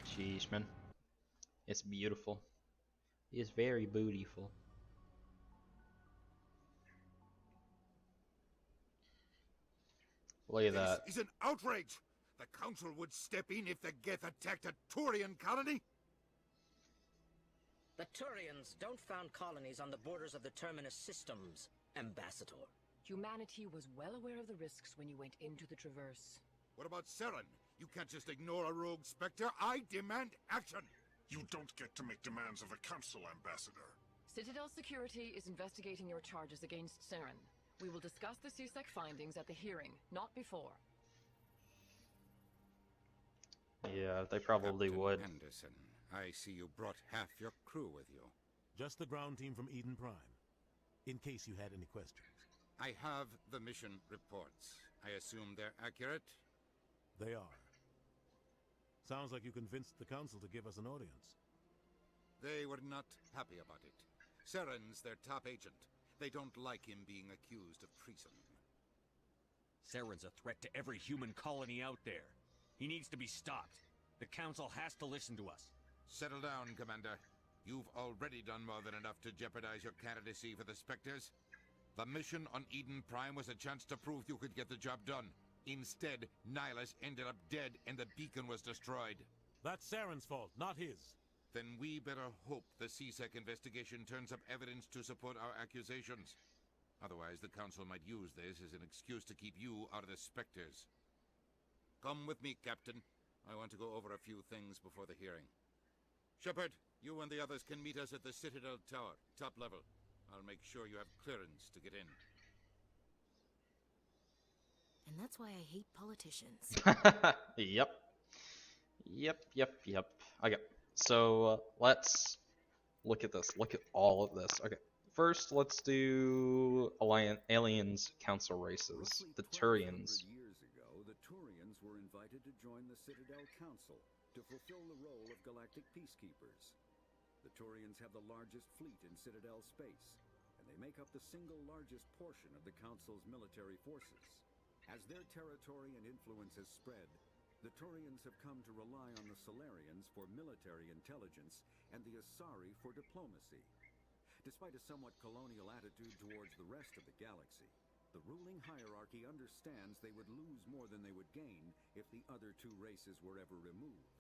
Jeez, man. It's beautiful. It's very beautiful. Look at that. This is an outrage! The Council would step in if the Geth attacked a Turian colony? The Turians don't found colonies on the borders of the Terminus systems, Ambassador. Humanity was well aware of the risks when you went into the Traverse. What about Saren? You can't just ignore a rogue Spectre. I demand action! You don't get to make demands of the Council, Ambassador. Citadel Security is investigating your charges against Saren. We will discuss the CSEC findings at the hearing, not before. Yeah, they probably Captain would. Anderson, I see you brought half your crew with you. Just the ground team from Eden Prime, in case you had any questions. I have the mission reports. I assume they're accurate? They are. Sounds like you convinced the Council to give us an audience. They were not happy about it. Saren's their top agent. They don't like him being accused of treason. Saren's a threat to every human colony out there. He needs to be stopped. The Council has to listen to us. Settle down, Commander. You've already done more than enough to jeopardize your candidacy for the Spectres. The mission on Eden Prime was a chance to prove you could get the job done. Instead, Nihilus ended up dead and the beacon was destroyed. That's Saren's fault, not his. Then we better hope the CSEC investigation turns up evidence to support our accusations. Otherwise, the Council might use this as an excuse to keep you out of the Spectres. Come with me, Captain. I want to go over a few things before the hearing. Shepard, you and the others can meet us at the Citadel Tower, top level. I'll make sure you have clearance to get in. And that's why I hate politicians. Yep. Okay, so let's look at this. Look at all of this. Okay, first let's do Aliens Council races. The Turians. Years ago, the Turians were invited to join the Citadel Council to fulfill the role of galactic peacekeepers. The Turians have the largest fleet in Citadel space, and they make up the single largest portion of the Council's military forces. As their territory and influence has spread, the Turians have come to rely on the Solarians for military intelligence and the Asari for diplomacy. Despite a somewhat colonial attitude towards the rest of the galaxy, the ruling hierarchy understands they would lose more than they would gain if the other two races were ever removed.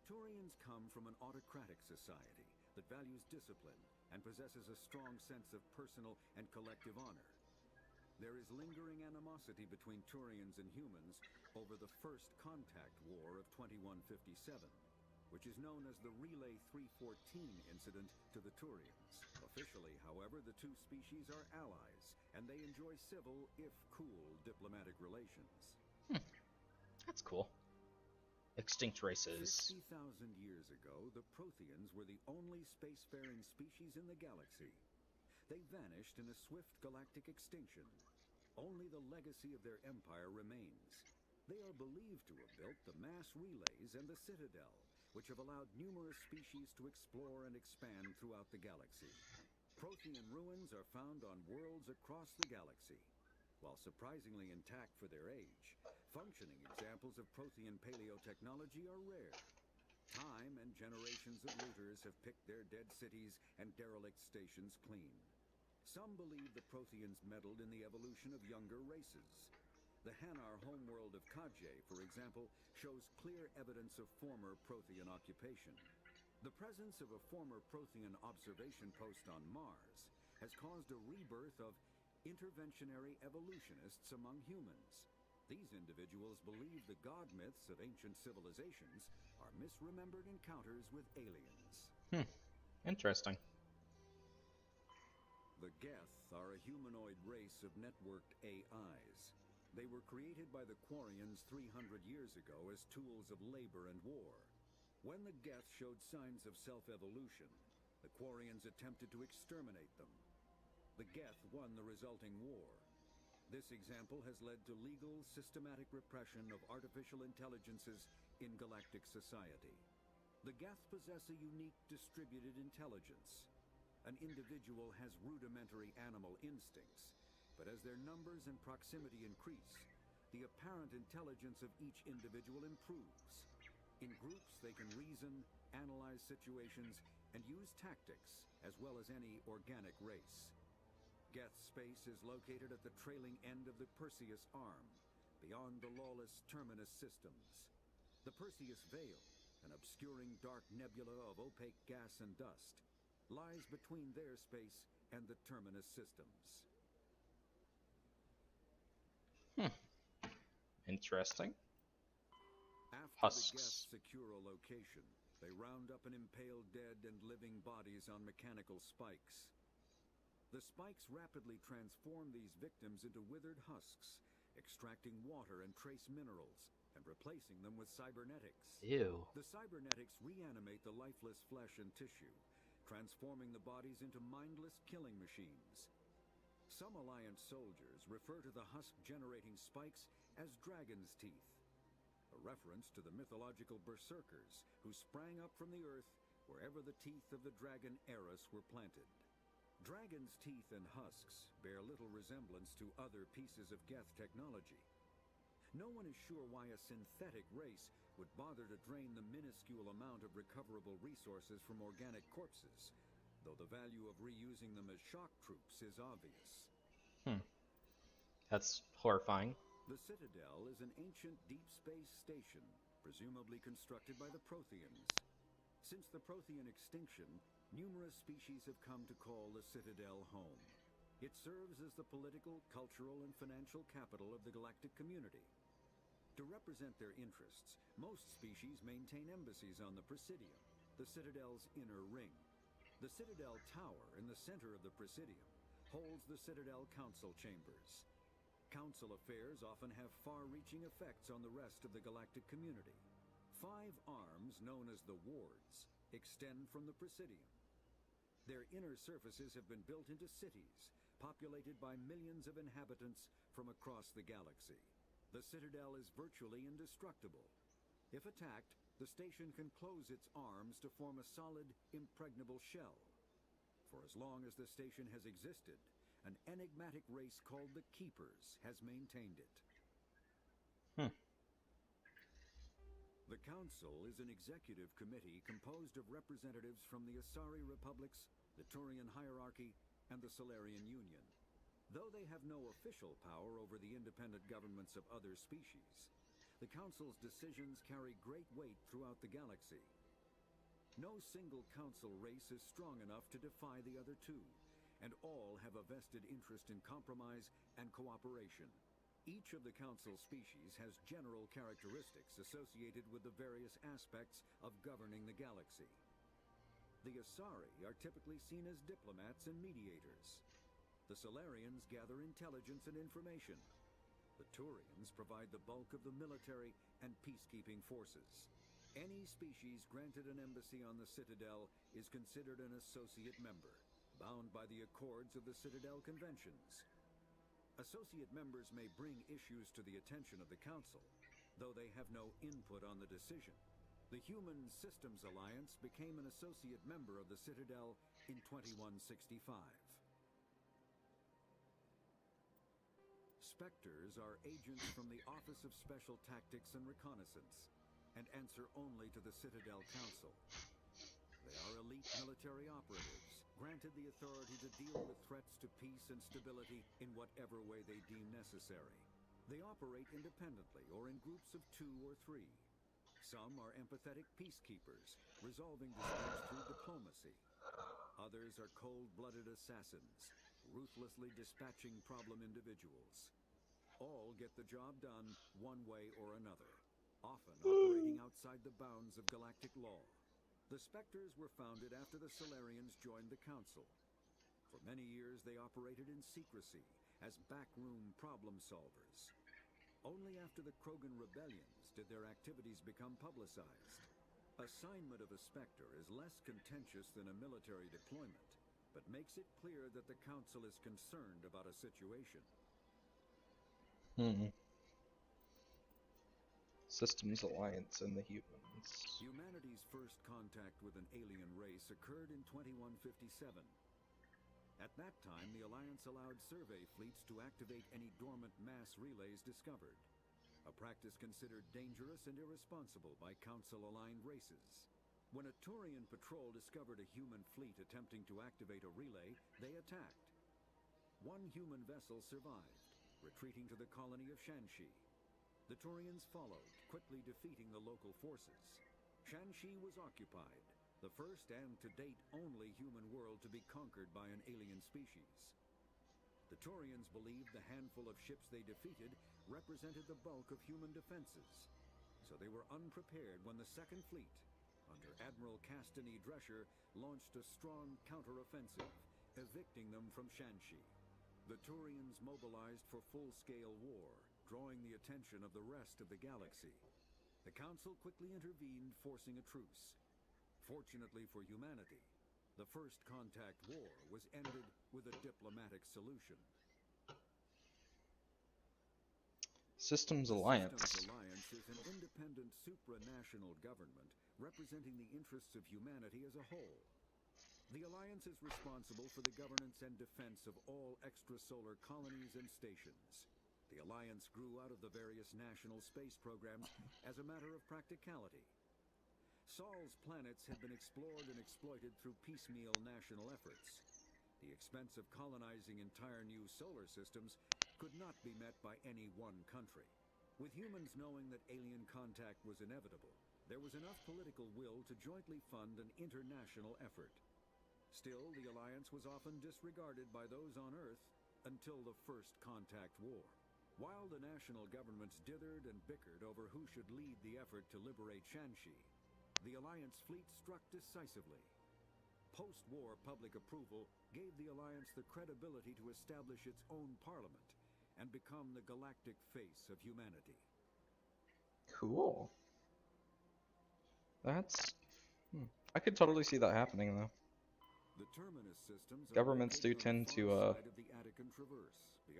Turians come from an autocratic society that values discipline and possesses a strong sense of personal and collective honor. There is lingering animosity between Turians and humans over the First Contact War of 2157, which is known as the Relay 314 incident to the Turians. Officially, however, the two species are allies, and they enjoy civil, if cool, diplomatic relations. That's cool. Extinct races. 60,000 years ago, the Protheans were the only spacefaring species in the galaxy. They vanished in a swift galactic extinction. Only the legacy of their empire remains. They are believed to have built the mass relays and the Citadel, which have allowed numerous species to explore and expand throughout the galaxy. Prothean ruins are found on worlds across the galaxy. While surprisingly intact for their age, functioning examples of Prothean paleotechnology are rare. Time and generations of looters have picked their dead cities and derelict stations clean. Some believe the Protheans meddled in the evolution of younger races. The Hanar homeworld of Kajay, for example, shows clear evidence of former Prothean occupation. The presence of a former Prothean observation post on Mars has caused a rebirth of interventionary evolutionists among humans. These individuals believe the god myths of ancient civilizations are misremembered encounters with aliens. Interesting. The Geth are a humanoid race of networked AIs. They were created by the Quarians 300 years ago as tools of labor and war. When the Geth showed signs of self-evolution, the Quarians attempted to exterminate them. The Geth won the resulting war. This example has led to legal, systematic repression of artificial intelligences in galactic society. The Geth possess a unique distributed intelligence. An individual has rudimentary animal instincts, but as their numbers and proximity increase, the apparent intelligence of each individual improves. In groups, they can reason, analyze situations, and use tactics, as well as any organic race. Geth space is located at the trailing end of the Perseus Arm, beyond the lawless Terminus systems. The Perseus Veil, an obscuring dark nebula of opaque gas and dust, lies between their space and the Terminus systems. Interesting. After Husks. the Geth secure a location, they round up and impale dead and living bodies on mechanical spikes. The spikes rapidly transform these victims into withered husks, extracting water and trace minerals, and replacing them with cybernetics. Ew. The cybernetics reanimate the lifeless flesh and tissue, transforming the bodies into mindless killing machines. Some Alliance soldiers refer to the husk-generating spikes as dragon's teeth, a reference to the mythological berserkers who sprang up from the earth wherever the teeth of the dragon Eris were planted. Dragon's teeth and husks bear little resemblance to other pieces of Geth technology. No one is sure why a synthetic race would bother to drain the minuscule amount of recoverable resources from organic corpses, though the value of reusing them as shock troops is obvious. That's horrifying. The Citadel is an ancient deep space station, presumably constructed by the Protheans. Since the Prothean extinction, numerous species have come to call the Citadel home. It serves as the political, cultural, and financial capital of the galactic community. To represent their interests, most species maintain embassies on the Presidium, the Citadel's inner ring. The Citadel Tower in the center of the Presidium holds the Citadel Council chambers. Council affairs often have far-reaching effects on the rest of the galactic community. 5 arms, known as the wards, extend from the Presidium. Their inner surfaces have been built into cities, populated by millions of inhabitants from across the galaxy. The Citadel is virtually indestructible. If attacked, the station can close its arms to form a solid, impregnable shell. For as long as the station has existed, an enigmatic race called the Keepers has maintained it. The Council is an executive committee composed of representatives from the Asari Republics, the Turian Hierarchy, and the Solarian Union. Though they have no official power over the independent governments of other species, the Council's decisions carry great weight throughout the galaxy. No single Council race is strong enough to defy the other two, and all have a vested interest in compromise and cooperation. Each of the Council species has general characteristics associated with the various aspects of governing the galaxy. The Asari are typically seen as diplomats and mediators. The Solarians gather intelligence and information. The Turians provide the bulk of the military and peacekeeping forces. Any species granted an embassy on the Citadel is considered an associate member, bound by the accords of the Citadel Conventions. Associate members may bring issues to the attention of the Council, though they have no input on the decision. The Human Systems Alliance became an associate member of the Citadel in 2165. Spectres are agents from the Office of Special Tactics and Reconnaissance, and answer only to the Citadel Council. They are elite military operatives, granted the authority to deal with threats to peace and stability in whatever way they deem necessary. They operate independently or in groups of 2 or 3. Some are empathetic peacekeepers, resolving disputes through diplomacy. Others are cold-blooded assassins, ruthlessly dispatching problem individuals. All get the job done one way or another, often operating outside the bounds of galactic law. The Spectres were founded after the Solarians joined the Council. For many years they operated in secrecy as backroom problem solvers. Only after the Krogan rebellions did their activities become publicized. Assignment of a Spectre is less contentious than a military deployment, but makes it clear that the Council is concerned about a situation. Systems Alliance and the humans. Humanity's first contact with an alien race occurred in 2157. At that time, the Alliance allowed survey fleets to activate any dormant mass relays discovered, a practice considered dangerous and irresponsible by Council-aligned races. When a Turian patrol discovered a human fleet attempting to activate a relay, they attacked. One human vessel survived, retreating to the colony of Shanxi. The Turians followed, quickly defeating the local forces. Shanxi was occupied, the first and to date only human world to be conquered by an alien species. The Turians believed the handful of ships they defeated represented the bulk of human defenses, so they were unprepared when the Second Fleet, under Admiral Castany Drescher, launched a strong counteroffensive, evicting them from Shanxi. The Turians mobilized for full-scale war, drawing the attention of the rest of the galaxy. The Council quickly intervened, forcing a truce. Fortunately for humanity, the First Contact War was ended with a diplomatic solution. Systems Alliance. The Systems Alliance is an independent supranational government representing the interests of humanity as a whole. The Alliance is responsible for the governance and defense of all extrasolar colonies and stations. The Alliance grew out of the various national space programs as a matter of practicality. Sol's planets had been explored and exploited through piecemeal national efforts. The expense of colonizing entire new solar systems could not be met by any one country. With humans knowing that alien contact was inevitable, there was enough political will to jointly fund an international effort. Still, the Alliance was often disregarded by those on Earth until the First Contact War. While the national governments dithered and bickered over who should lead the effort to liberate Shanxi, the Alliance fleet struck decisively. Post-war public approval gave the Alliance the credibility to establish its own parliament and become the galactic face of humanity. Cool. That's... I could totally see that happening, though. The terminus systems Governments do tend to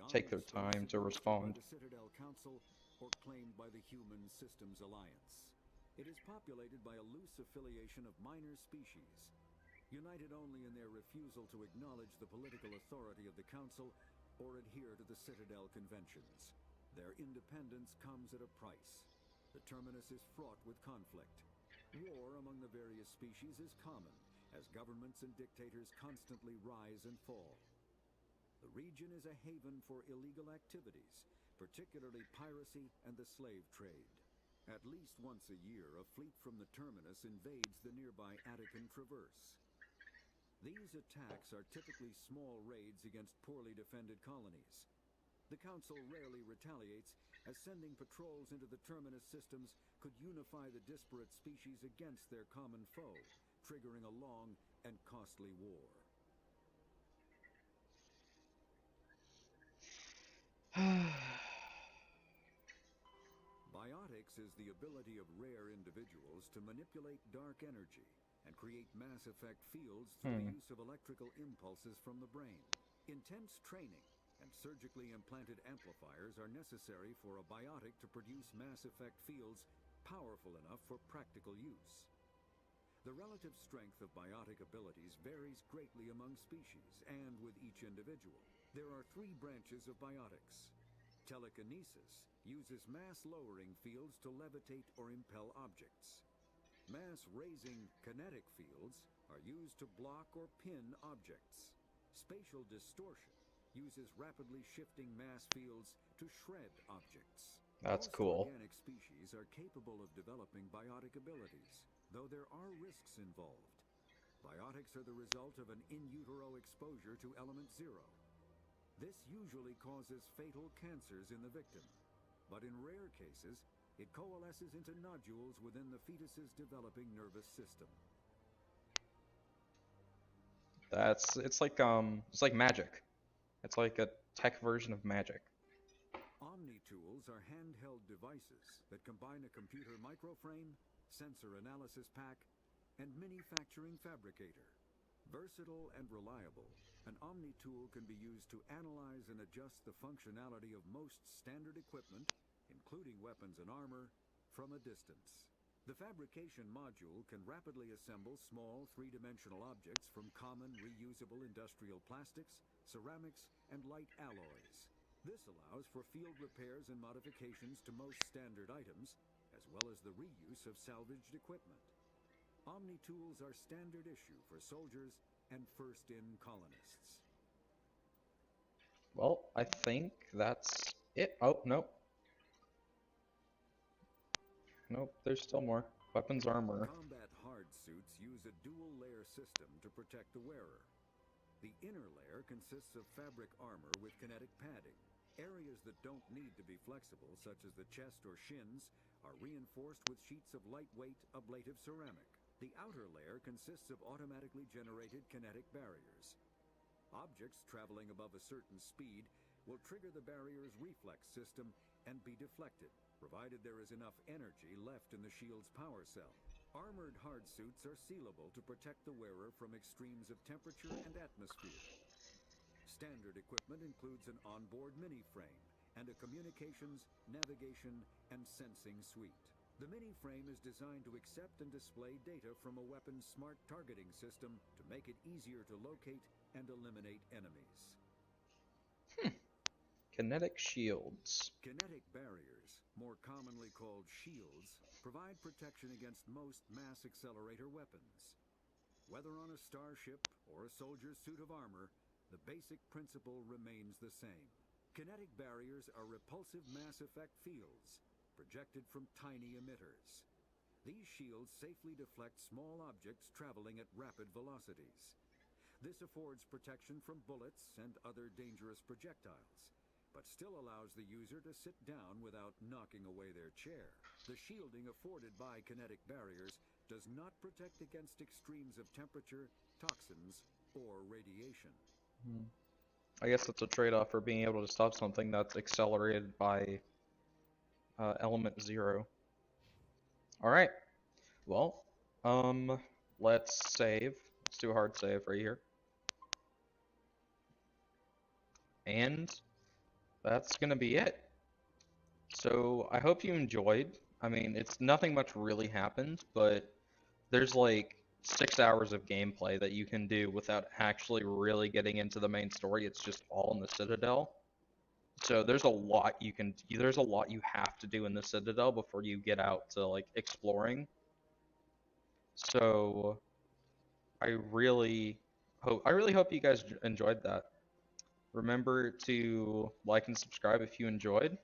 take their time to respond. The Citadel Council or claimed by the Human Systems Alliance. It is populated by a loose affiliation of minor species, united only in their refusal to acknowledge the political authority of the Council or adhere to the Citadel Conventions. Their independence comes at a price. The terminus is fraught with conflict. War among the various species is common, as governments and dictators constantly rise and fall. The region is a haven for illegal activities, particularly piracy and the slave trade. At least once a year, a fleet from the terminus invades the nearby Attican Traverse. These attacks are typically small raids against poorly defended colonies. The Council rarely retaliates, as sending patrols into the terminus systems could unify the disparate species against their common foe, triggering a long and costly war. Biotics is the ability of rare individuals to manipulate dark energy and create mass effect fields through the use of electrical impulses from the brain. Intense training and surgically implanted amplifiers are necessary for a biotic to produce mass effect fields powerful enough for practical use. The relative strength of biotic abilities varies greatly among species and with each individual. There are 3 branches of biotics. Telekinesis uses mass-lowering fields to levitate or impel objects. Mass-raising kinetic fields are used to block or pin objects. Spatial distortion uses rapidly shifting mass fields to shred objects. That's Most cool. organic species are capable of developing biotic abilities, though there are risks involved. Biotics are the result of an in utero exposure to element 0. This usually causes fatal cancers in the victim, but in rare cases, it coalesces into nodules within the fetus's developing nervous system. It's like magic. It's like a tech version of magic. Omni-tools are handheld devices that combine a computer microframe, sensor analysis pack, and manufacturing fabricator. Versatile and reliable, an Omni-tool can be used to analyze and adjust the functionality of most standard equipment, including weapons and armor, from a distance. The fabrication module can rapidly assemble small three-dimensional objects from common reusable industrial plastics, ceramics, and light alloys. This allows for field repairs and modifications to most standard items, as well as the reuse of salvaged equipment. Omni-tools are standard issue for soldiers and first-in colonists. Well, I think that's it. Oh, nope. Nope, there's still more. Weapons, armor. Combat hard suits use a dual-layer system to protect the wearer. The inner layer consists of fabric armor with kinetic padding. Areas that don't need to be flexible, such as the chest or shins, are reinforced with sheets of lightweight, ablative ceramic. The outer layer consists of automatically generated kinetic barriers. Objects traveling above a certain speed will trigger the barrier's reflex system and be deflected, provided there is enough energy left in the shield's power cell. Armored hard suits are sealable to protect the wearer from extremes of temperature and atmosphere. Standard equipment includes an onboard mini-frame and a communications, navigation, and sensing suite. The mini-frame is designed to accept and display data from a weapon's smart targeting system to make it easier to locate and eliminate enemies. Kinetic shields. Kinetic barriers, more commonly called shields, provide protection against most mass accelerator weapons. Whether on a starship or a soldier's suit of armor, the basic principle remains the same. Kinetic barriers are repulsive mass effect fields, projected from tiny emitters. These shields safely deflect small objects traveling at rapid velocities. This affords protection from bullets and other dangerous projectiles, but still allows the user to sit down without knocking away their chair. The shielding afforded by kinetic barriers does not protect against extremes of temperature, toxins, or radiation. I guess that's a trade-off for being able to stop something that's accelerated by element 0. Alright. Well, let's save. Let's do a hard save right here. And that's gonna be it. So I hope you enjoyed. I mean, it's nothing much really happened, but there's like 6 hours of gameplay that you can do without actually really getting into the main story. It's just all in the Citadel. So there's a lot you have to do in the Citadel before you get out to like exploring. So I really hope you guys enjoyed that. Remember to like and subscribe if you enjoyed.